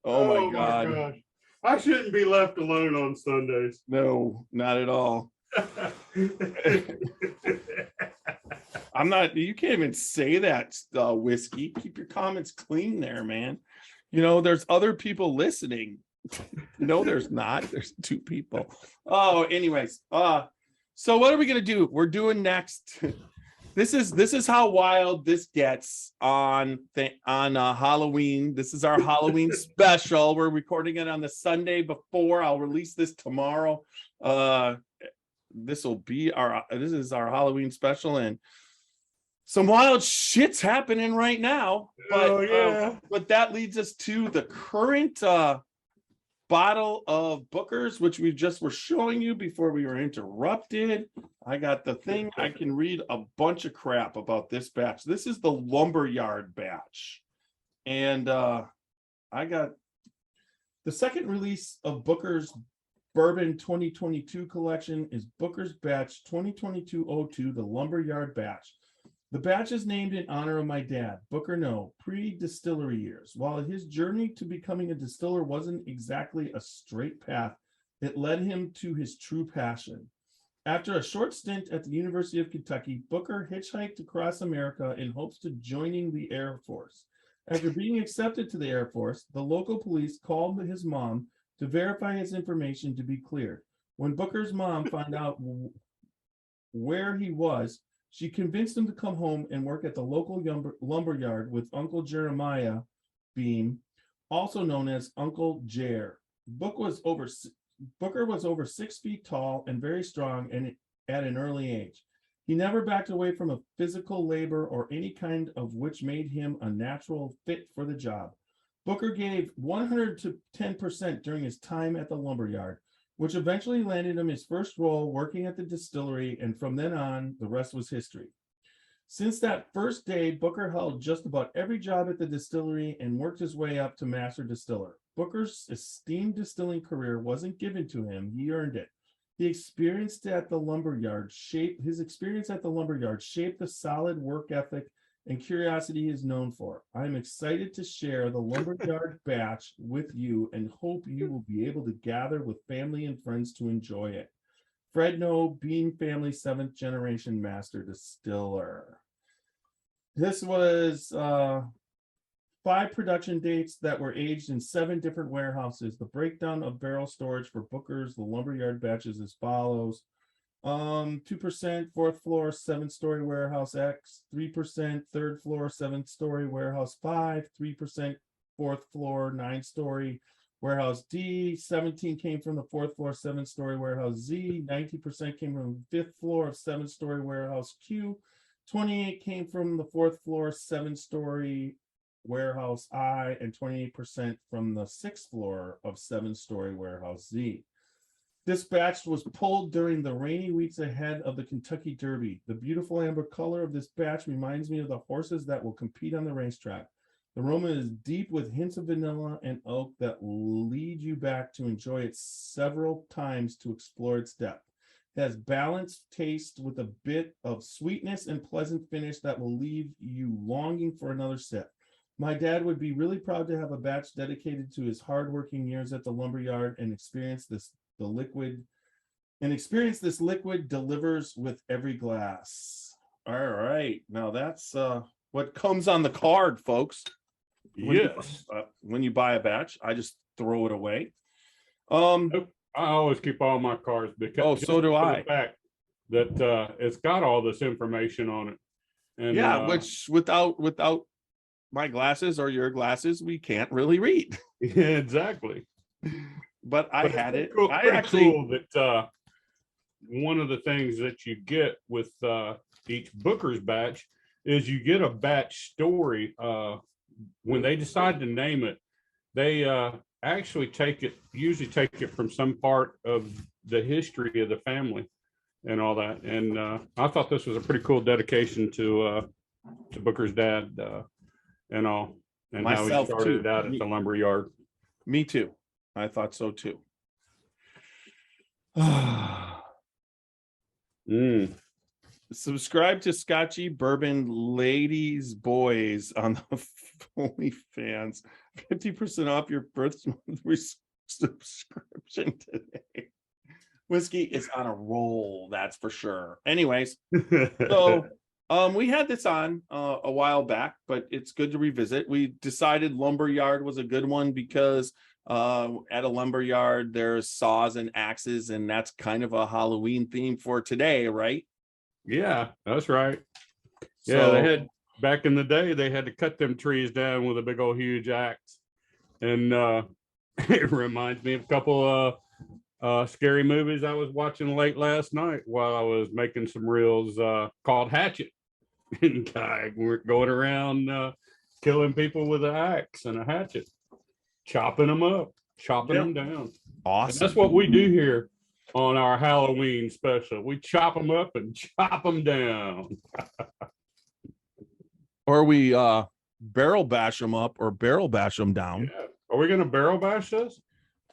Oh my God. Gosh. I shouldn't be left alone on Sundays. No, not at all. I'm not, you can't even say that, Whiskey. Keep your comments clean there, man. You know, there's other people listening. No, there's not. There's 2 people. Oh, anyways. So what are we gonna do? We're doing next. This is how wild this gets on Halloween. This is our Halloween special. We're recording it on the Sunday before. I'll release this tomorrow. This is our Halloween special, and some wild shit's happening right now. But but that leads us to the current bottle of Booker's, which we just were showing you before we were interrupted. I got the thing. I can read a bunch of crap about this batch. This is the Lumberyard batch. And I got the second release of Booker's Bourbon 2022 collection is Booker's batch 2022-02, the Lumberyard batch. The batch is named in honor of my dad, Booker No, pre-distillery years. While his journey to becoming a distiller wasn't exactly a straight path, it led him to his true passion. After a short stint at the University of Kentucky, Booker hitchhiked across America in hopes to joining the Air Force. After being accepted to the Air Force, the local police called his mom to verify his information to be cleared. When Booker's mom found out where he was, she convinced him to come home and work at the local lumberyard with Uncle Jeremiah Beam, also known as Uncle Jer. Booker was over 6 feet tall and very strong, and at an early age. He never backed away from a physical labor or any kind of which made him a natural fit for the job. Booker gave 110% during his time at the lumberyard, which eventually landed him his first role working at the distillery, and from then on, the rest was history. Since that first day, Booker held just about every job at the distillery and worked his way up to master distiller. Booker's esteemed distilling career wasn't given to him, he earned it. His experience at the lumberyard shaped the solid work ethic and curiosity he is known for. I am excited to share the Lumberyard batch with you and hope you will be able to gather with family and friends to enjoy it. Fred No, Beam family, 7th generation master distiller. This was 5 production dates that were aged in 7 different warehouses. The breakdown of barrel storage for Booker's, the Lumberyard batches as follows. 2% 4th floor 7-story warehouse X, 3% 3rd floor 7-story warehouse 5, 3% 4th floor 9-story warehouse D, 17 came from the 4th floor 7-story warehouse Z, 19% came from the 5th floor of 7-story warehouse Q, 28 came from the 4th floor 7-story warehouse I, and 28% from the 6th floor of 7-story warehouse Z. This batch was pulled during the rainy weeks ahead of the Kentucky Derby. The beautiful amber color of this batch reminds me of the horses that will compete on the racetrack. The aroma is deep with hints of vanilla and oak that lead you back to enjoy it several times to explore its depth. It has balanced taste with a bit of sweetness and pleasant finish that will leave you longing for another sip. My dad would be really proud to have a batch dedicated to his hardworking years at the lumberyard and experience the liquid And experience this liquid delivers with every glass. All right. Now that's what comes on the card, folks. Yes. When you buy a batch, I just throw it away. Nope. I always keep all my cards because so do I. The fact that it's got all this information on it. And yeah, which without my glasses or your glasses, we can't really read. Yeah, exactly. But I had it. Cool, I actually cool that one of the things that you get with each Booker's batch is you get a batch story. When they decide to name it, they actually usually take it from some part of the history of the family and all that. And I thought this was a pretty cool dedication to Booker's dad and all, and Myself how he started too. out at the lumber yard. Me too. I thought so too. Subscribe to Scotchy Bourbon Ladies Boys on the OnlyFans. 50% off your first month subscription today. Whiskey is on a roll, that's for sure. Anyways, so we had this on a while back, but it's good to revisit. We decided lumberyard was a good one because at a lumberyard there's saws and axes, and that's kind of a Halloween theme for today, right? Yeah, that's right. Yeah, So, they had back in the day, they had to cut them trees down with a big old huge axe. And it reminds me of a couple scary movies I was watching late last night while I was making some reels called Hatchet. And we're going around killing people with an axe and a hatchet, chopping them up, chopping them down. awesome. And that's what we do here on our Halloween special. We chop them up and chop them down. Or we barrel bash them up or barrel bash them down. Yeah. Are we gonna barrel bash this?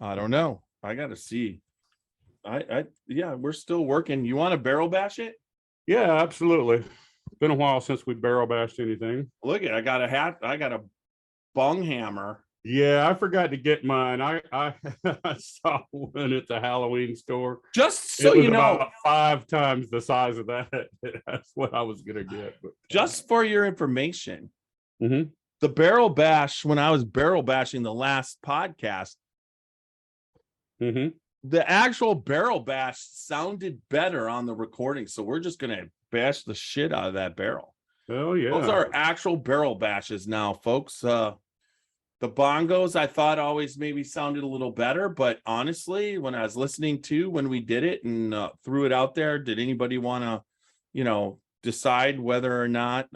I don't know. I gotta see. Yeah, we're still working. You want to barrel bash it? Yeah, absolutely. Been a while since we barrel bashed anything. Look at, I got a bung hammer. Yeah, I forgot to get mine. I I saw one at the Halloween store. Just so It was you know, about 5 times the size of that. That's what I was gonna get. But, just for your information, Mhm. the barrel bash, when I was barrel bashing the last podcast, Mhm. the actual barrel bash sounded better on the recording. So we're just gonna bash the shit out of that barrel. Oh yeah. Those are actual barrel bashes now, folks. The bongos I thought always maybe sounded a little better, but honestly, when I was listening to when we did it and threw it out there, did anybody want to, decide whether or not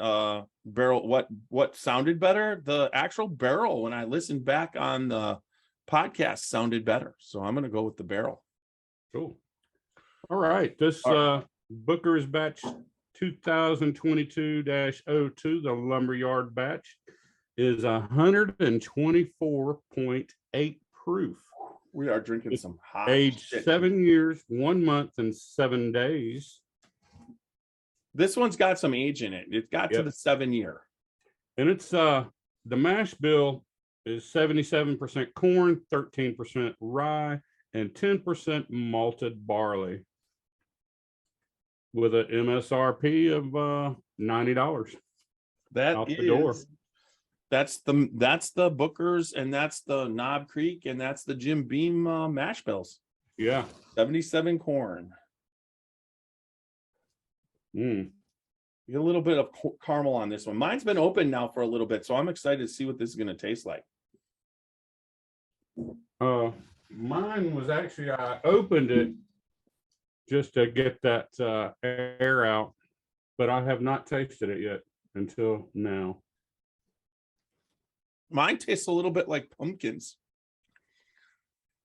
barrel what sounded better? The actual barrel, when I listened back on the podcast, sounded better. So I'm going to go with the barrel. Cool. All right. This Booker's batch 2022-02, the lumberyard batch, is 124.8 proof. We are drinking some hot Age shit. 7 years, 1 month, and 7 days. This one's got some age in it. It got to the 7 year. And it's the mash bill is 77% corn, 13% rye, and 10% malted barley, with an MSRP of $90. That Out the is, door. that's the Booker's, and that's the Knob Creek, and that's the Jim Beam mash bills. Yeah. 77 corn. Mm. Get a little bit of caramel on this one. Mine's been open now for a little bit, so I'm excited to see what this is going to taste like. Mine was actually, I opened it just to get that air out, but I have not tasted it yet until now. Mine tastes a little bit like pumpkins.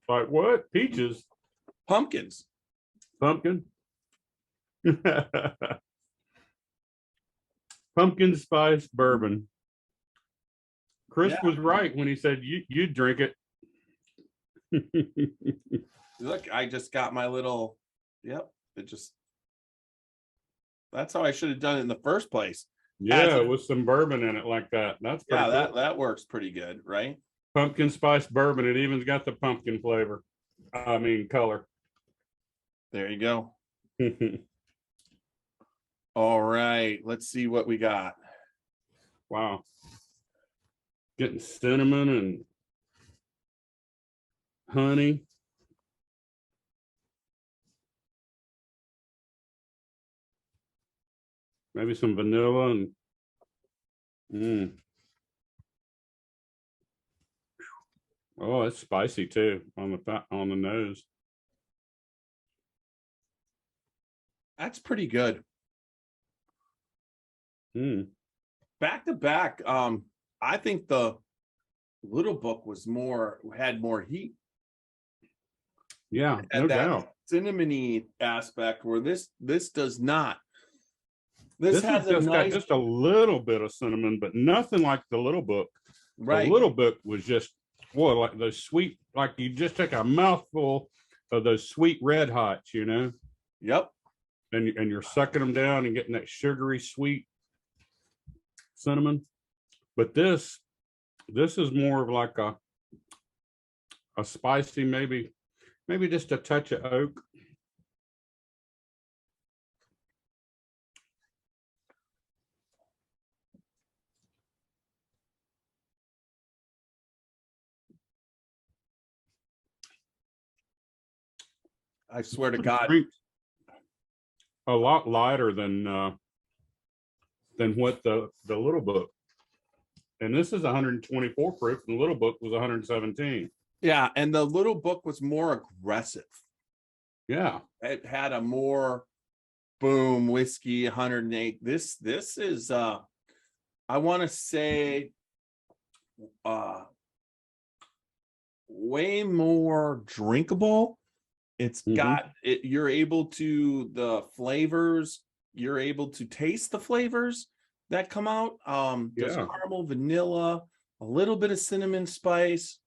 Like what? Peaches? Pumpkins. Pumpkin? Pumpkin spice bourbon. Chris was right when he said you drink it. Look, I just got my little, that's how I should have done it in the first place. Yeah, with some bourbon in it like that. That's pretty cool. that works pretty good, right? Pumpkin spice bourbon. It even's got the pumpkin flavor. Color. There you go. All right, let's see what we got. Wow. Getting cinnamon and honey. Maybe some vanilla and oh, it's spicy too on the nose. That's pretty good. Back to back. I think the Little Book had more heat. Yeah, Had no that doubt. cinnamony aspect where this does not. This has has got just a little bit of cinnamon, but nothing like the Little Book. right. The Little Book was just like those sweet, like you just take a mouthful of those sweet red hots, you know. Yep. And you're sucking them down and getting that sugary sweet cinnamon. But this is more of like a spicy, maybe just a touch of oak. I swear to God. A lot lighter than what the Little Book. And this is 124 proof, and the Little Book was 117. Yeah, and the Little Book was more aggressive. Yeah. It had a more boom whiskey 108. This is I want to say way more drinkable. It's got it, you're able to the flavors, you're able to taste the flavors that come out. There's caramel, vanilla, a little bit of cinnamon spice.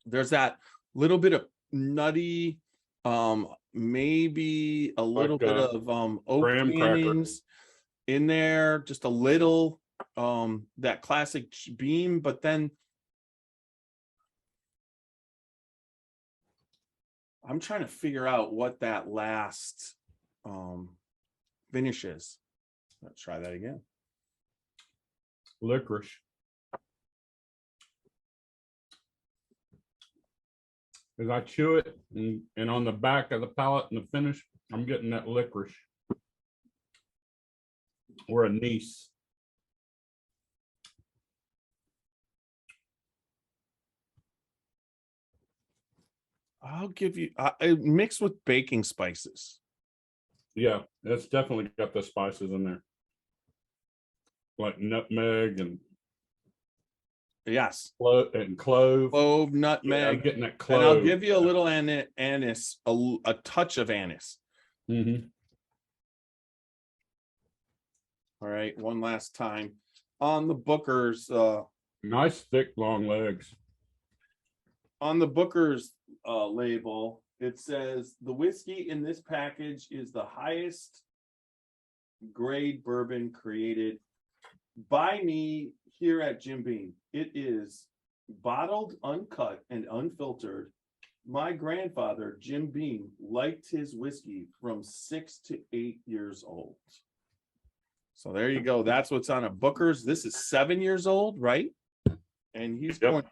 There's that little bit of nutty, maybe a little bit of oak tannins in there, just a little that classic beam, but then I'm trying to figure out what that last finish is. Let's try that again. Licorice. As I chew it, and on the back of the palate and the finish, I'm getting that licorice or anise. I'll give you mixed with baking spices. Yeah, it's definitely got the spices in there, like nutmeg and yes, clove, nutmeg. Yeah, I'm getting that clove. And I'll give you a little anise, a touch of anise. Mm-hmm. All right, one last time on the Booker's. Nice thick long legs. On the Booker's label, it says the whiskey in this package is the highest grade bourbon created by me here at Jim Beam. It is bottled, uncut, and unfiltered. My grandfather, Jim Beam, liked his whiskey from 6 to 8 years old. So there you go. That's what's on a Booker's. This is 7 years old, right? And he's going.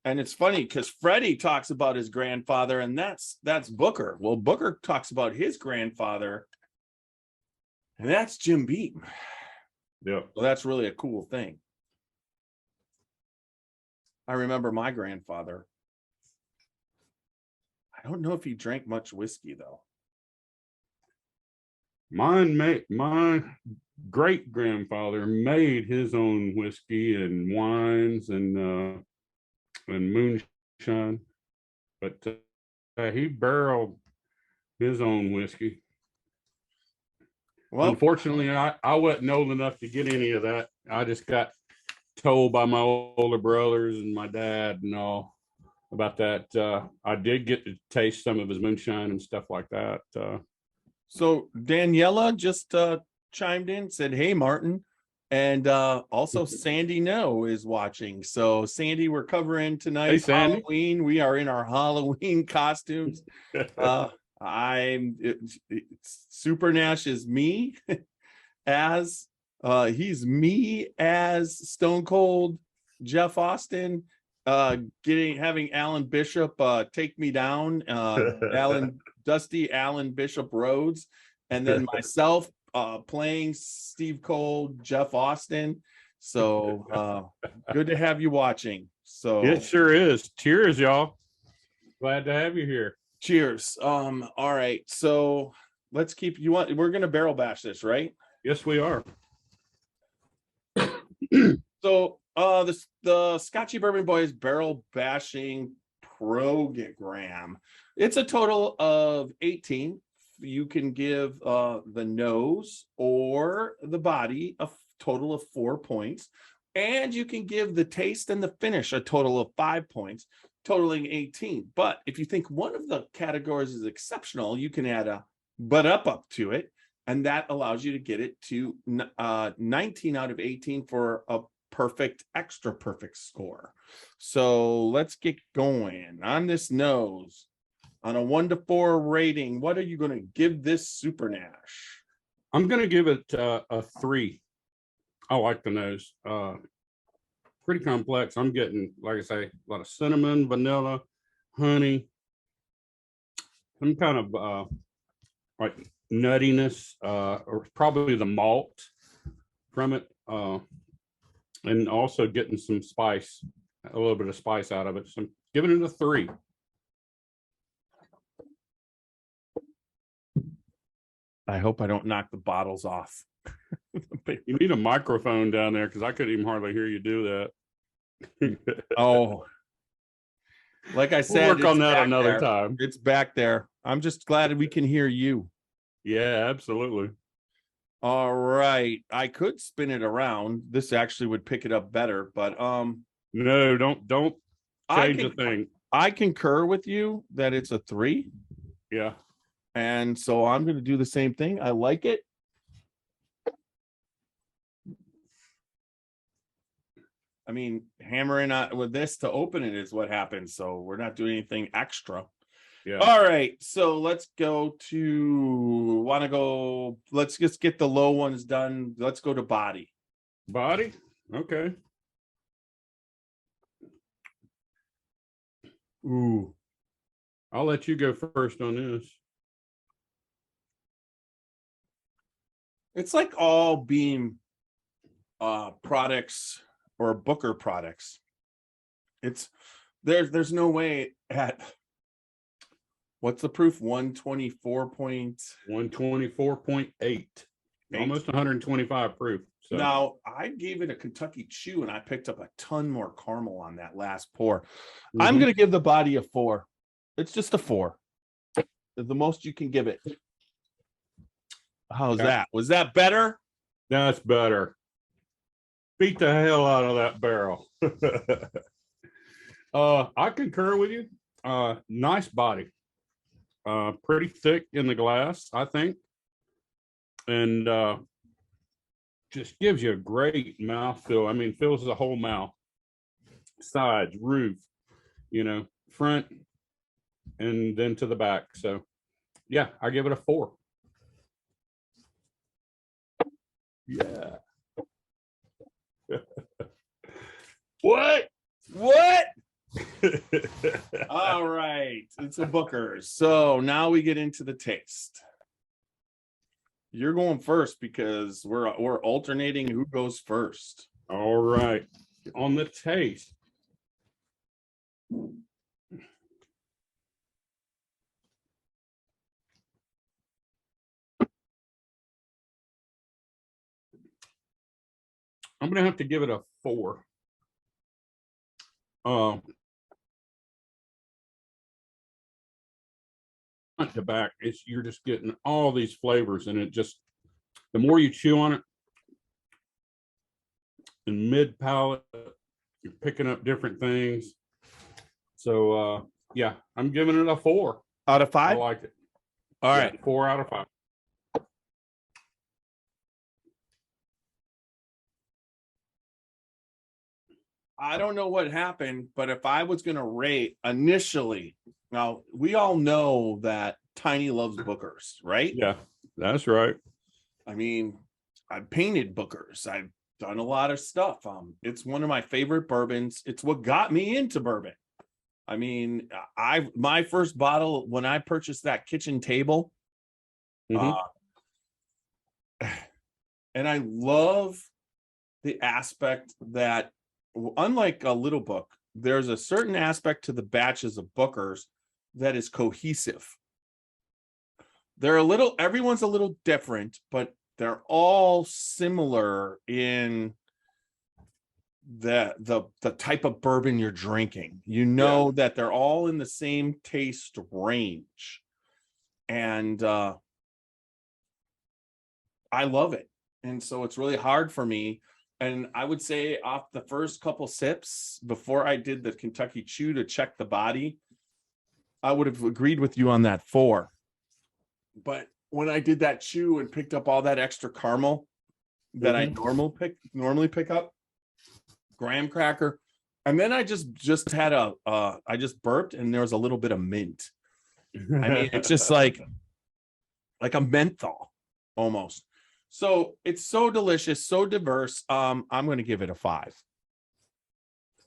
And it's funny because Freddie talks about his grandfather, and that's Booker. Well, Booker talks about his grandfather, and that's Jim Beam. Yeah. So that's really a cool thing. I remember my grandfather. I don't know if he drank much whiskey, though. My great grandfather made his own whiskey and wines and moonshine, but he barreled his own whiskey. Well, unfortunately, I wasn't old enough to get any of that. I just got told by my older brothers and my dad and all about that. I did get to taste some of his moonshine and stuff like that. So Daniela just chimed in, said, "Hey, Martin." And also Sandy No is watching. So Sandy, we're covering tonight. Hey, Sandy. Halloween. We are in our Halloween costumes. Super Nash is me as he's me as Stone Cold Jeff Austin, having Alan Bishop take me down, Dusty Alan Bishop Rhodes, and then myself playing Steve Cold Jeff Austin. So good to have you watching. So It sure is. Cheers, y'all. Glad to have you here. cheers. All right, so let's keep we're gonna barrel bash this, right? Yes, we are. So the Scotchy Bourbon Boys barrel bashing program. It's a total of 18. You can give the nose or the body a total of 4 points, and you can give the taste and the finish a total of 5 points, totaling 18. But if you think one of the categories is exceptional, you can add a but up to it, and that allows you to get it to 19 out of 18 for a perfect, extra perfect score. So let's get going on this nose. On a 1 to 4 rating, what are you going to give this Super Nash? I'm going to give it a 3. I like the nose. Pretty complex. I'm getting, like I say, a lot of cinnamon, vanilla, honey, some kind of like nuttiness, or probably the malt from it, and also getting some spice, a little bit of spice out of it. So I'm giving it a 3. I hope I don't knock the bottles off. You need a microphone down there because I couldn't even hardly hear you do that. Oh, like I said, We'll work on that back another there. time. It's back there. I'm just glad we can hear you. Yeah, absolutely. All right. I could spin it around. This actually would pick it up better, but No, don't change a thing. I concur with you that it's a 3. Yeah. And so I'm going to do the same thing. I like it. I mean, hammering with this to open it is what happens. So we're not doing anything extra. Yeah. All right. So let's let's just get the low ones done. Let's go to body. Body? Okay. Ooh. I'll let you go first on this. It's like all Beam products or Booker products. It's there's no way at what's the proof? 124.8. Almost 125 proof. So. Now I gave it a Kentucky Chew and I picked up a ton more caramel on that last pour. I'm gonna give the body a 4. It's just a 4. The most you can give it. How's that? Was that better? That's better. Beat the hell out of that barrel. I concur with you. Nice body. Pretty thick in the glass, I think. And just gives you a great mouthfeel. I mean, fills the whole mouth. Sides, roof, front, and then to the back. So, yeah, I give it a 4. Yeah. What? All right. It's a Booker. So now we get into the taste. You're going first because we're alternating who goes first. All right. On the taste. I'm going to have to give it a 4. Front to back, you're just getting all these flavors, and it just, the more you chew on it, in mid palate, you're picking up different things. So yeah, I'm giving it a 4 out of 5. I like it. All right, 4 out of 5. I don't know what happened, but if I was going to rate initially, now we all know that Tiny loves Bookers, right? Yeah, that's right. I mean, I've painted Bookers. I've done a lot of stuff. It's one of my favorite bourbons. It's what got me into bourbon. I mean, my first bottle when I purchased that kitchen table, Mhm. and I love the aspect that, unlike a little book, there's a certain aspect to the batches of Bookers that is cohesive. They're everyone's a little different, but they're all similar in the type of bourbon you're drinking. That they're all in the same taste range. And I love it. And so it's really hard for me. And I would say off the first couple sips, before I did the Kentucky Chew to check the body, I would have agreed with you on that 4. But when I did that chew and picked up all that extra caramel that I normally pick up, graham cracker, and then I just had I just burped and there was a little bit of mint. I mean, it's just like a menthol almost. So it's so delicious, so diverse. I'm going to give it a 5.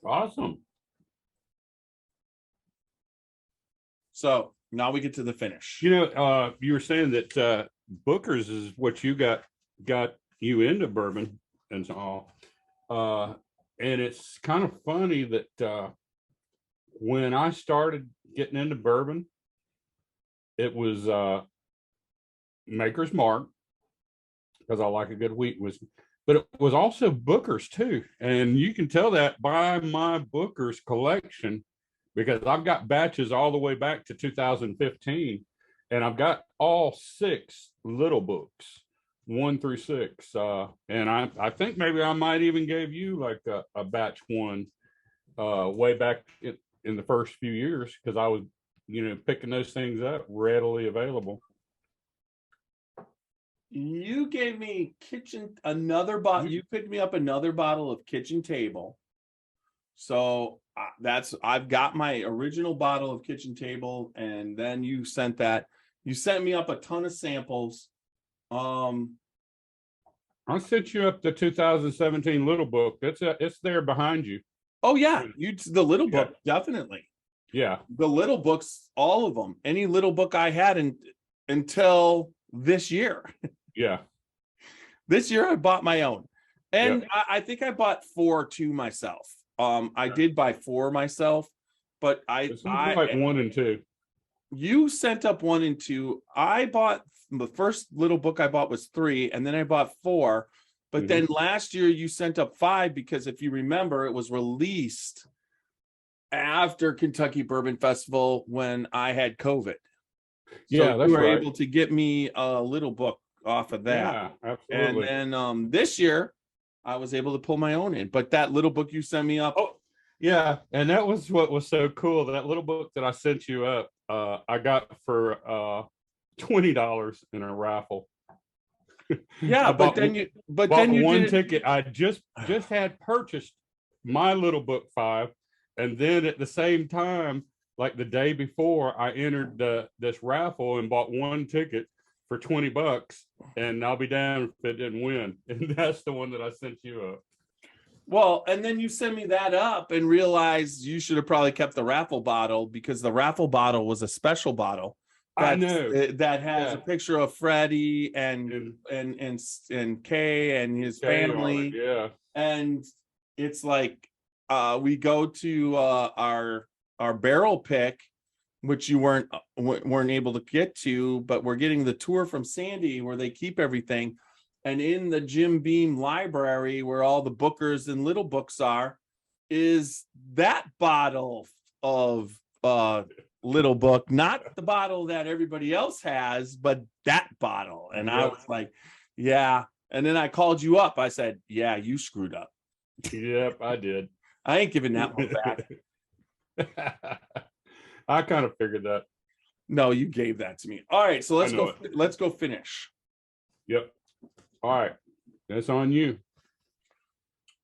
Awesome. So now we get to the finish. You know, you were saying that Booker's is what you got you into bourbon and so on. And it's kind of funny that when I started getting into bourbon, it was Maker's Mark, because I like a good wheat whiskey, but it was also Booker's too. And you can tell that by my Booker's collection, because I've got batches all the way back to 2015, and I've got all 6 little books, 1 through 6. And I think maybe I might even gave you like a batch 1 way back in the first few years, because I was, picking those things up readily available. You gave me another bottle. You picked me up another bottle of Kitchen Table. So I've got my original bottle of Kitchen Table, and then you sent me up a ton of samples. I sent you up the 2017 little book. It's there behind you. Oh yeah, the little book, definitely. Yeah, the little books, all of them. Any little book I had until this year. Yeah. This year I bought my own, and I think I bought 4 to myself. I did buy 4 myself, but I like 1 and 2. You sent up 1 and 2. I bought the first little book I bought was 3, and then I bought 4. But then last year you sent up 5, because if you remember, it was released after Kentucky Bourbon Festival when I had COVID. So that's you were right. able to get me a little book off of that. Yeah, absolutely. And then this year I was able to pull my own in. But that little book you sent me up. Oh, yeah. And that was what was so cool. That little book that I sent you up, I got for $20 in a raffle. Yeah, but then you one ticket. I just had purchased my little book 5, and then at the same time, like the day before, I entered this raffle and bought 1 ticket for $20, and I'll be damned if it didn't win. And that's the one that I sent you up. Well, and then you sent me that up and realized you should have probably kept the raffle bottle, because the raffle bottle was a special bottle. I know that has a picture of Freddie and Kay and his family. Yeah, and it's like we go to our barrel pick, which you weren't able to get to, but we're getting the tour from Sandy where they keep everything. And in the Jim Beam library, where all the Bookers and little books are, is that bottle of little book, not the bottle that everybody else has, but that bottle. And I was like, yeah. And then I called you up. I said, yeah, you screwed up. Yep, I did. I ain't giving that one back. I kind of figured that. No, you gave that to me. All right, so let's go finish. Yep. All right, that's on you.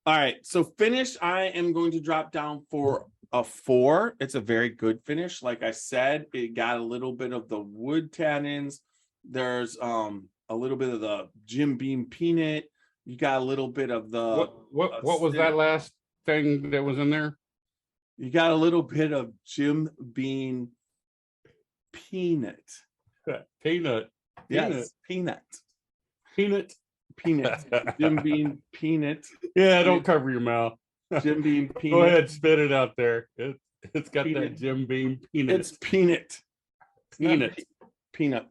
All right, so finish. I am going to drop down for a 4. It's a very good finish. Like I said, it got a little bit of the wood tannins. There's a little bit of the Jim Beam peanut. You got a little bit of the What was that last thing that was in there? You got a little bit of Jim Beam peanut. Peanut. Yes, peanut. Peanut. Jim Beam peanut. Yeah, don't cover your mouth. Jim Beam peanut. Go ahead, spit it out there. It's got Peanut. that Jim Beam peanut. It's peanut. peanut. Peanut.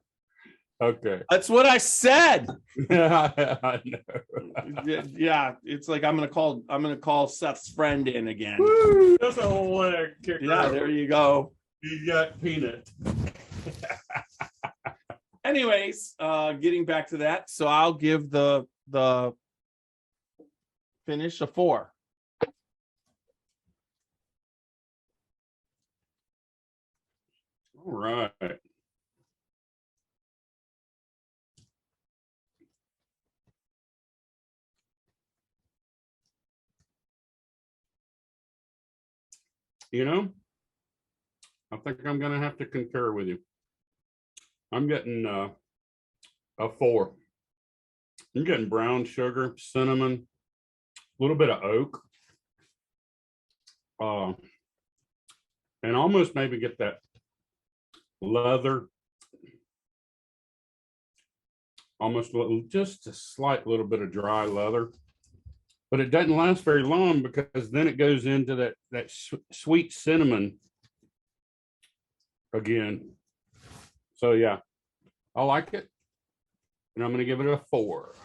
Okay. That's what I said. I know. Yeah, it's like I'm gonna call Seth's friend in again. Woo, that's a leg kicker. Yeah, there you go. You got peanut. Anyways, getting back to that, so I'll give the finish a 4. All right. I think I'm going to have to concur with you. I'm getting a 4. I'm getting brown sugar, cinnamon, a little bit of oak, and almost maybe get that leather, almost just a slight little bit of dry leather. But it doesn't last very long because then it goes into that sweet cinnamon again. So yeah, I like it, and I'm going to give it a 4.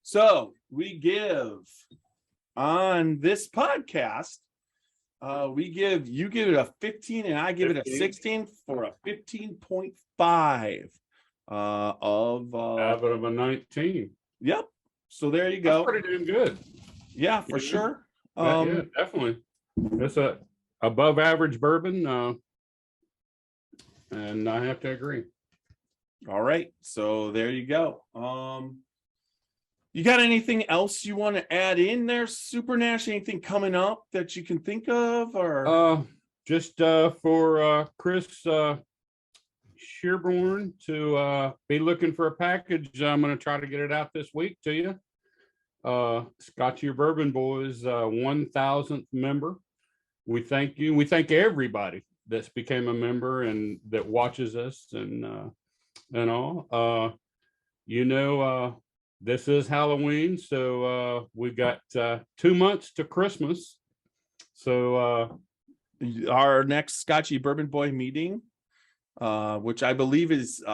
So we give on this podcast, you give it a 15 and I give it a 16 for a 15.5 of out of a 19. Yep. So there you go. That's pretty damn good. Yeah, for sure. Yeah, definitely. It's a above average bourbon, and I have to agree. All right. So there you go. You got anything else you want to add in there, Super Nash? Anything coming up that you can think of, or just for Chris Shearborn to be looking for a package. I'm going to try to get it out this week to you. Scotchy Bourbon Boys 1000th member. We thank you. We thank everybody that's became a member and that watches us and all. This is Halloween, so we've got 2 months to Christmas. So our next Scotchy Bourbon Boy meeting, which I believe is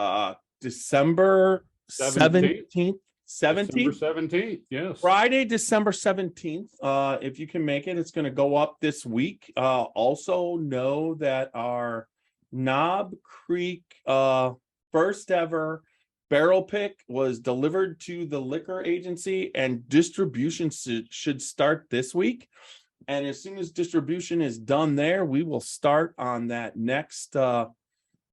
December 17th. 17th, yes. Friday, December 17th. If you can make it, it's going to go up this week. Also know that our Knob Creek first ever barrel pick was delivered to the liquor agency, and distribution should start this week. And as soon as distribution is done there, we will start on that next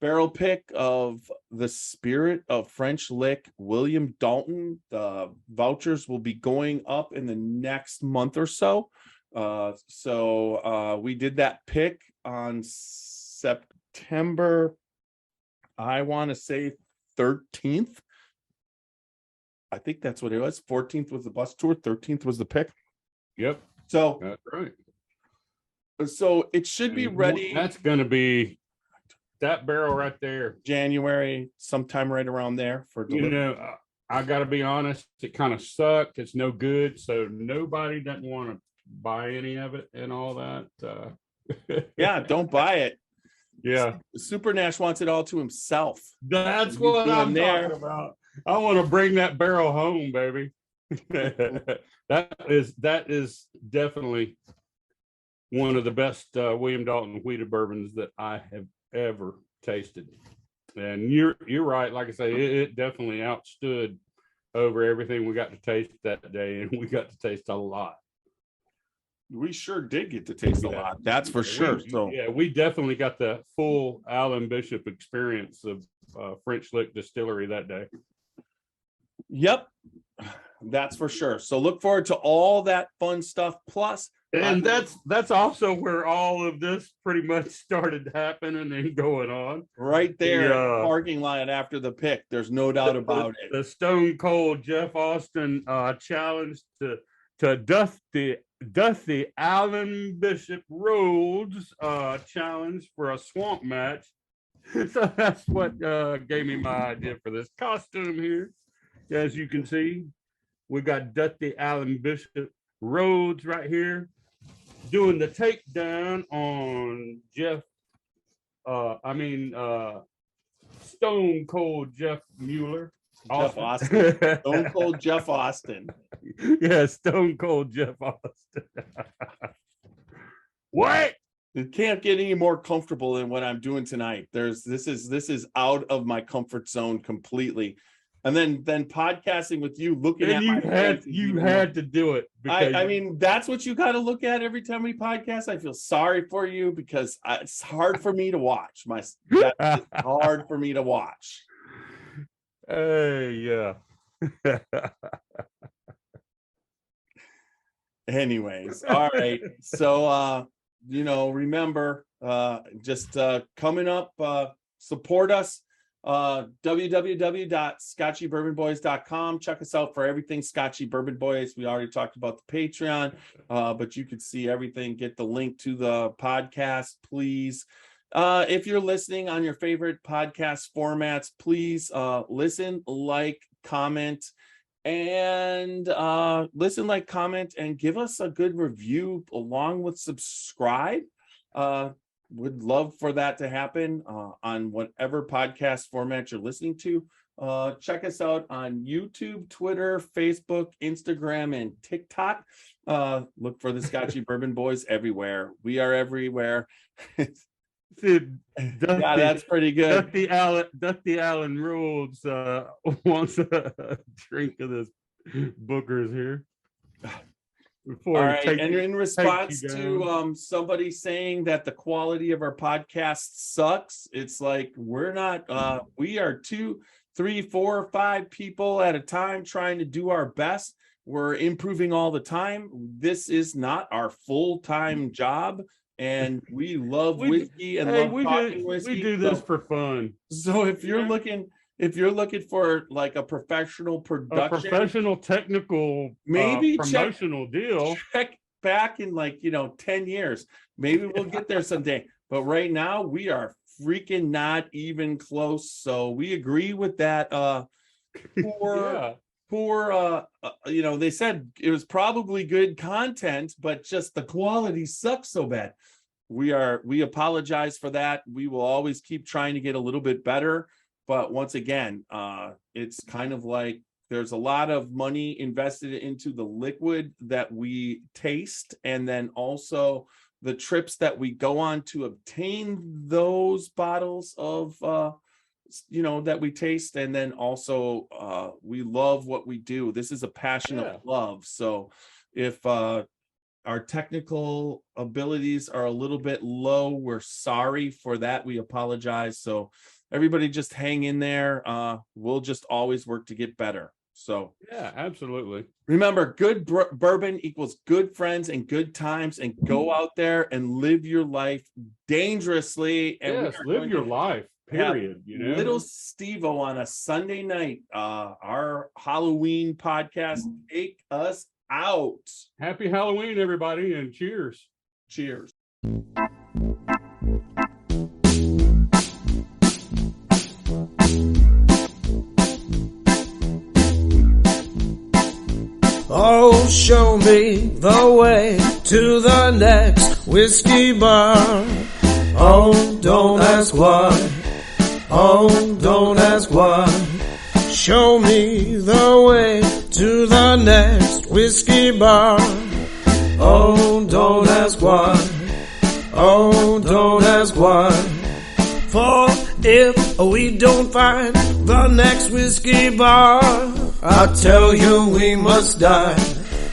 barrel pick of the Spirit of French Lick, William Dalton. The vouchers will be going up in the next month or so. So we did that pick on September, I want to say 13th. I think that's what it was. 14th was the bus tour, 13th was the pick. Yep. So that's right. So it should be ready. That's going to be that barrel right there. January, sometime right around there for delivery. I got to be honest, it kind of sucked. It's no good. So nobody doesn't want to buy any of it and all that. Yeah, don't buy it. Yeah. Super Nash wants it all to himself. That's what I'm talking about. I want to bring that barrel home, baby. That is definitely one of the best William Dalton wheated bourbons that I have ever tasted. And you're right. Like I say, it definitely outstood over everything we got to taste that day, and we got to taste a lot. We sure did get to taste a lot. That's for sure. So yeah, we definitely got the full Alan Bishop experience of French Lick Distillery that day. Yep. That's for sure. So look forward to all that fun stuff. Plus, And that's also where all of this pretty much started happening and going on. right there, in the parking lot after the pick. There's no doubt about it. The Stone Cold Jeff Austin challenge to Dusty Allen Bishop Rohdes challenge for a swamp match. So that's what gave me my idea for this costume here. As you can see, we got Dusty Allen Bishop Rohdes right here doing the takedown on Stone Cold Jeff Mueller. Jeff Austin. Stone Cold Jeff Austin. Yeah, Stone Cold Jeff Austin. What? It can't get any more comfortable than what I'm doing tonight. This is out of my comfort zone completely. And then podcasting with you, looking at my face. You had to do it. I mean, that's what you got to look at every time we podcast. I feel sorry for you because it's hard for me to watch. It's hard for me to watch. Hey, yeah. Anyways, all right. So, remember, just coming up, support us. www.scotchybourbonboys.com. Check us out for everything Scotchy Bourbon Boys. We already talked about the Patreon, but you can see everything. Get the link to the podcast, please. If you're listening on your favorite podcast formats, please listen, like, comment, and give us a good review along with subscribe. Would love for that to happen on whatever podcast format you're listening to. Check us out on YouTube, Twitter, Facebook, Instagram, and TikTok. Look for the Scotchy Bourbon Boys everywhere. We are everywhere. Yeah, that's pretty good. Dusty Allen Rohdes wants a drink of this Booker's here. All right, and in response to somebody saying that the quality of our podcast sucks, it's like we are 2, 3, 4, 5 people at a time trying to do our best. We're improving all the time. This is not our full-time job, and we love whiskey and love talking whiskey. We do this for fun. So if you're looking for like a professional production, a professional technical, maybe promotional deal, check back in 10 years. Maybe we'll get there someday. But right now we are freaking not even close. So we agree with that. They said it was probably good content, but just the quality sucks so bad. We apologize for that. We will always keep trying to get a little bit better. But once again, it's kind of like there's a lot of money invested into the liquid that we taste, and then also the trips that we go on to obtain those bottles of, that we taste. And then also we love what we do. This is a passion of love. So if our technical abilities are a little bit low, we're sorry for that. We apologize. So everybody just hang in there. We'll just always work to get better. So yeah, absolutely. Remember, good bourbon equals good friends and good times, and go out there and live your life dangerously. And yes, live your life, period. Little Steve-O on a Sunday night, our Halloween podcast. Take us out. Happy Halloween, everybody, and cheers. Cheers. Oh, show me the way to the next whiskey bar. Oh, don't ask why. Oh, don't ask why. Show me the way to the next whiskey bar. Oh, don't ask why. Oh, don't ask why. For if we don't find the next whiskey bar, I tell you we must die.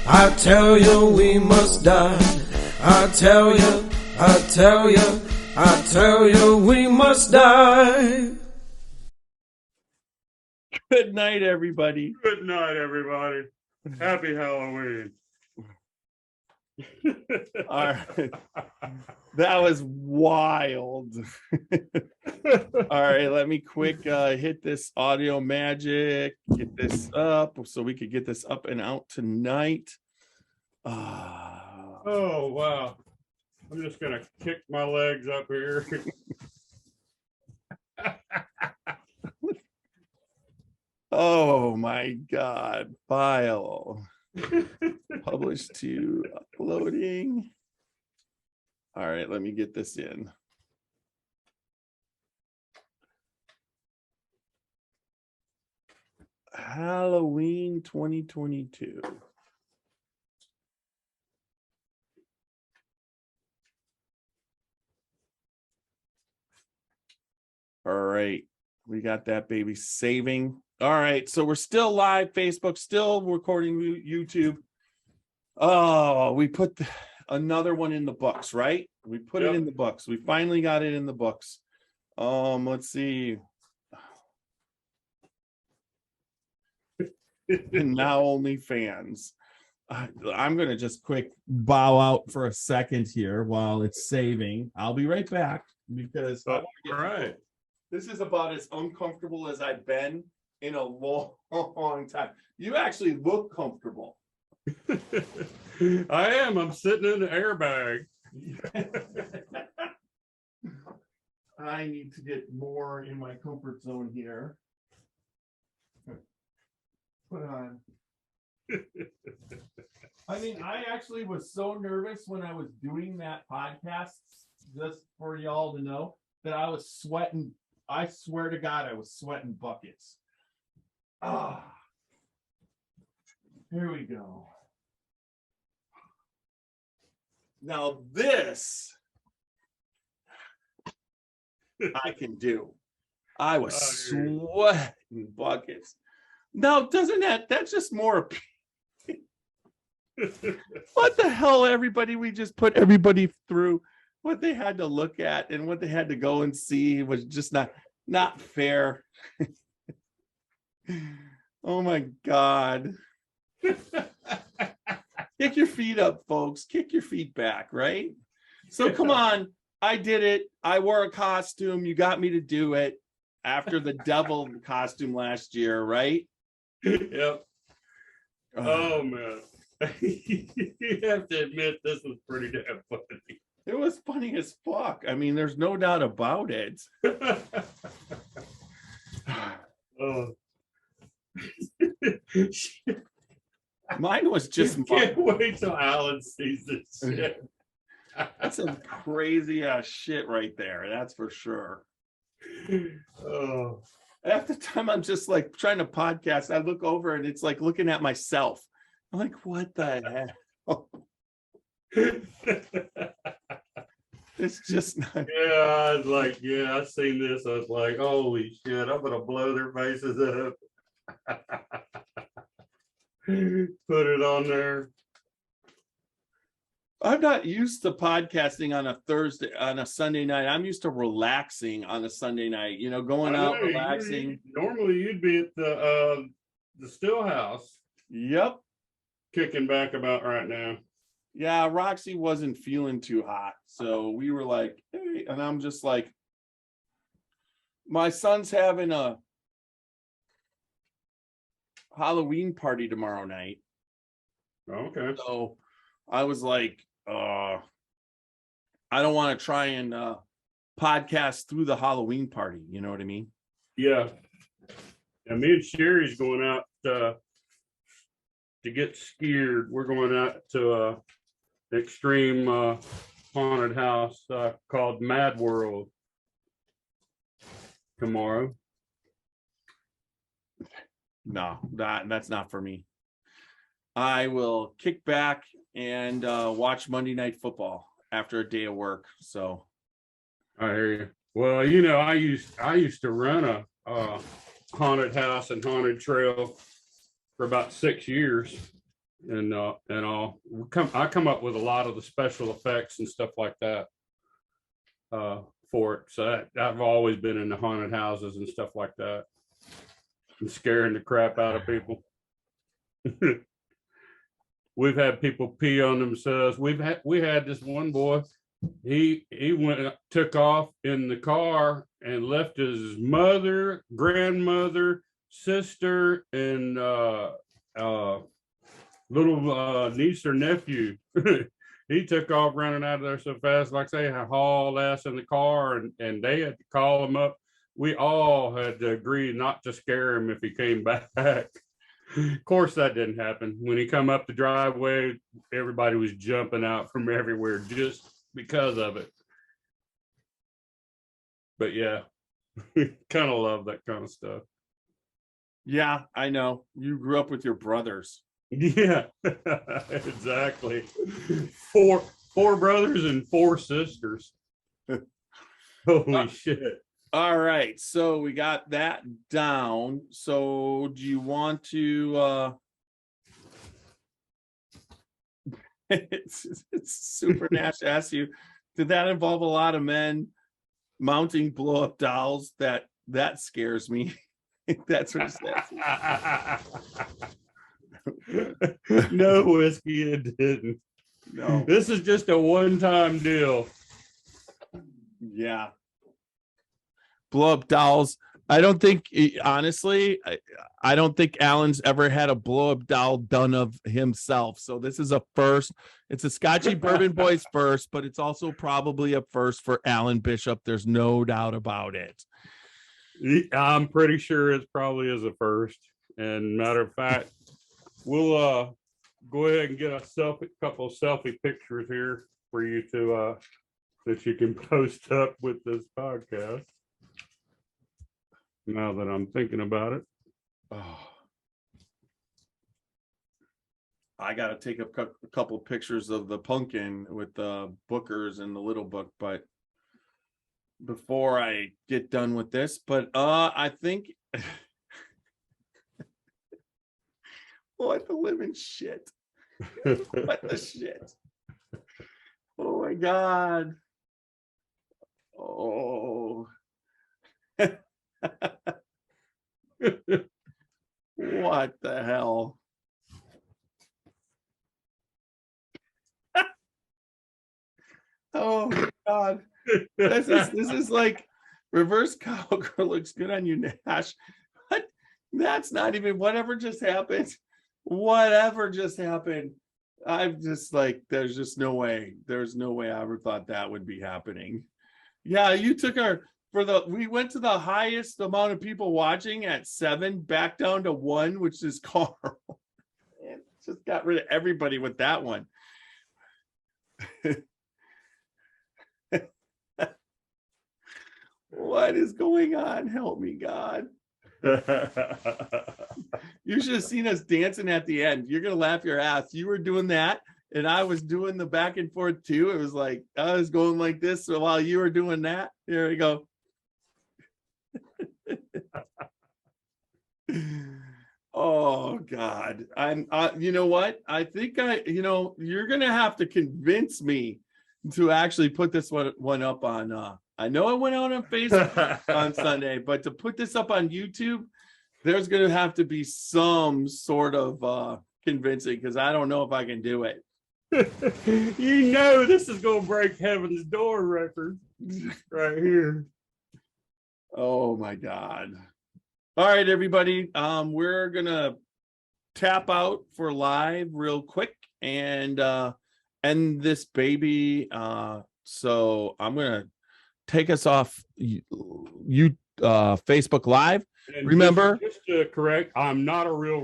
I tell you we must die. I tell you we must die. Good night, everybody. Good night, everybody. Happy Halloween. All right. That was wild. All right, let me quick hit this audio magic, get this up so we could get this up and out tonight. Oh, wow. I'm just going to kick my legs up here. Oh my God. File. Publish to uploading. All right, let me get this in. Halloween 2022. All right, we got that baby saving. All right, so we're still live, Facebook, still recording YouTube. Oh, we put another one in the books, right? We put it in the books. We finally got it in the books. Let's see. And now OnlyFans. I'm gonna just quick bow out for a second here while it's saving. I'll be right back because All right. this is about as uncomfortable as I've been in a long time. You actually look comfortable. I am. I'm sitting in the airbag. I need to get more in my comfort zone here. Put on. I mean, I actually was so nervous when I was doing that podcast, just for y'all to know, that I was sweating. I swear to God, I was sweating buckets. Here we go. Now this I can do. I was sweating buckets. Now, doesn't that's just more. What the hell, everybody? We just put everybody through what they had to look at and what they had to go and see was just not fair. Oh my God. Kick your feet up, folks. Kick your feet back, right? So come on. I did it. I wore a costume. You got me to do it after the devil costume last year, right? Yep. Oh, man. You have to admit this was pretty damn funny. It was funny as fuck. I mean, there's no doubt about it. Oh. Mine was just can't wait till Alan sees this shit. That's some crazy ass shit right there. That's for sure. Oh. Half the time I'm just like trying to podcast. I look over and it's like looking at myself. I'm like, what the hell? It's just not. Yeah, I was like, yeah, I seen this. I was like, holy shit, I'm gonna blow their faces up. Put it on there. I'm not used to podcasting on a Sunday night. I'm used to relaxing on a Sunday night, going out, relaxing. Normally you'd be at the still house. Yep. Kicking back about right now. Yeah, Roxy wasn't feeling too hot. So we were like, hey, and I'm just like, my son's having a Halloween party tomorrow night. Okay. So I was like, I don't want to try and podcast through the Halloween party. You know what I mean? Yeah. And me and Sherry's going out to get scared. We're going out to extreme haunted house called Mad World tomorrow. No, that's not for me. I will kick back and watch Monday Night Football after a day of work. So I hear you. Well, I used to run a haunted house and haunted trail for about 6 years, and I come up with a lot of the special effects and stuff like that for it. So I've always been in the haunted houses and stuff like that, and scaring the crap out of people. We've had people pee on themselves. We had this one boy. He took off in the car and left his mother, grandmother, sister, and little niece or nephew. He took off running out of there so fast, like I say, hauled ass in the car, and they had to call him up. We all had to agree not to scare him if he came back. Of course, that didn't happen. When he come up the driveway, everybody was jumping out from everywhere just because of it. But yeah, kind of love that kind of stuff. Yeah, I know. You grew up with your brothers. Yeah, exactly. Four brothers and 4 sisters. Holy shit. All right, so we got that down. So do you want to it's Super Nash asks you, did that involve a lot of men mounting blow-up dolls? That scares me. That's what it says. No, Whiskey, it didn't. No. This is just a one-time deal. Yeah. Blow-up dolls. I don't think, honestly, I don't think Alan's ever had a blow-up doll done of himself. So this is a first. It's a Scotchy Bourbon Boys first, but it's also probably a first for Alan Bishop. There's no doubt about it. I'm pretty sure it probably is a first. And matter of fact, we'll go ahead and get a couple of selfie pictures here for you to that you can post up with this podcast. Now that I'm thinking about it. Oh. I got to take a couple pictures of the pumpkin with the bookers and the little book, but before I get done with this, but I think what the living shit. What the shit. Oh my God. Oh. What the hell? Oh my God. This is like reverse cowgirl looks good on you, Nash. What? That's not even whatever just happened. Whatever just happened. I'm just like, there's just no way. There's no way I ever thought that would be happening. Yeah, you took we went to the highest amount of people watching at 7, back down to 1, which is Carl. And just got rid of everybody with that one. What is going on? Help me, God. You should have seen us dancing at the end. You're gonna laugh your ass. You were doing that, and I was doing the back and forth too. It was like I was going like this while you were doing that. There we go. Oh God. I'm you know what? I think you're gonna have to convince me to actually put this one up on I know it went out on Facebook on Sunday, but to put this up on YouTube, there's gonna have to be some sort of convincing, because I don't know if I can do it. You know this is gonna break Heaven's Door record right here. Oh my God. All right, everybody. We're gonna tap out for live real quick and end this baby. So I'm gonna take us off Facebook Live. And Remember, just to correct, I'm not a real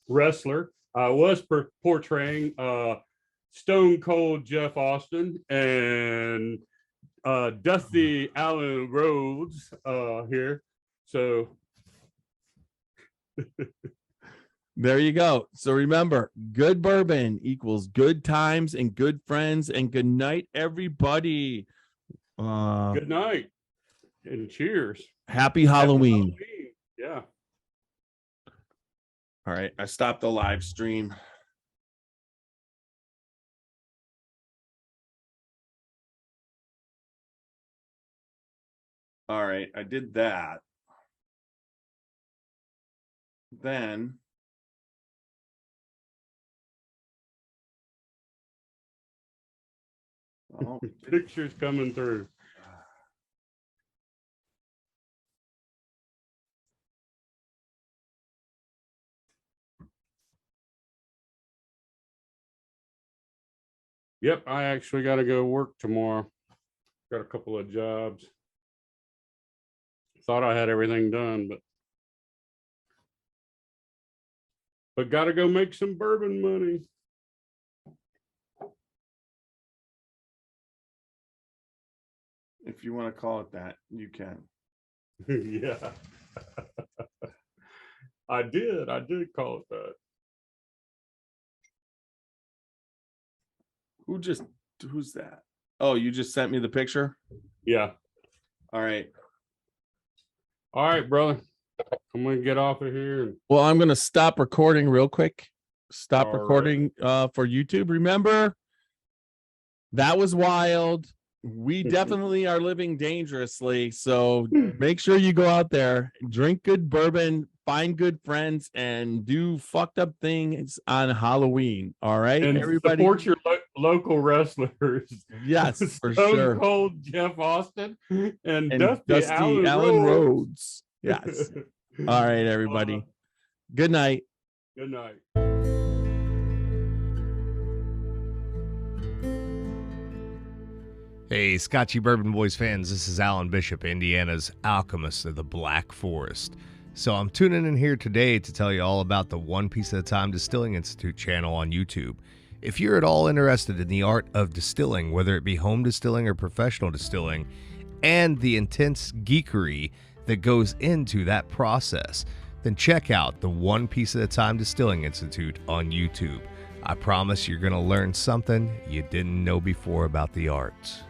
wrestler. I was portraying Stone Cold Jeff Austin and Dusty Allen Rhodes here. So there you go. So remember, good bourbon equals good times and good friends, and good night, everybody. Good night and cheers. Happy Halloween. Yeah. All right, I stopped the live stream. All right, I did that. Then Oh, Pictures coming through. Yep, I actually got to go work tomorrow. Got a couple of jobs. Thought I had everything done, but got to go make some bourbon money. if you want to call it that, you can. Yeah. I did call it that. Who's that? Oh, you just sent me the picture? Yeah. All right. All right, brother. I'm gonna get off of here. Well, I'm gonna stop recording real quick. Stop All right. recording for YouTube. Remember, that was wild. We definitely are living dangerously. So make sure you go out there, drink good bourbon, find good friends, and do fucked up things on Halloween. All right, And everybody. support your local wrestlers. Yes, for Stone sure. Cold Jeff Austin and And Dusty Allen Rhodes. Yes. All right, everybody. Good night. Good night. Hey, Scotchy Bourbon Boys fans, this is Alan Bishop, Indiana's alchemist of the Black Forest. So I'm tuning in here today to tell you all about the One Piece at a Time Distilling Institute channel on YouTube. If you're at all interested in the art of distilling, whether it be home distilling or professional distilling, and the intense geekery that goes into that process, then check out the One Piece at a Time Distilling Institute on YouTube. I promise you're going to learn something you didn't know before about the arts.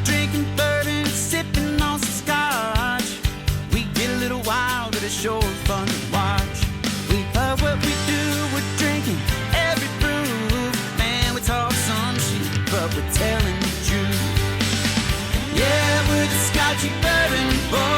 Drinking bourbon, sipping on some scotch. We get a little wild, but it's sure fun to watch. We love what we do, we're drinking every brew. Man, we talk some shit, but we're telling the truth. Yeah, we're the Scotchy Bourbon Boys.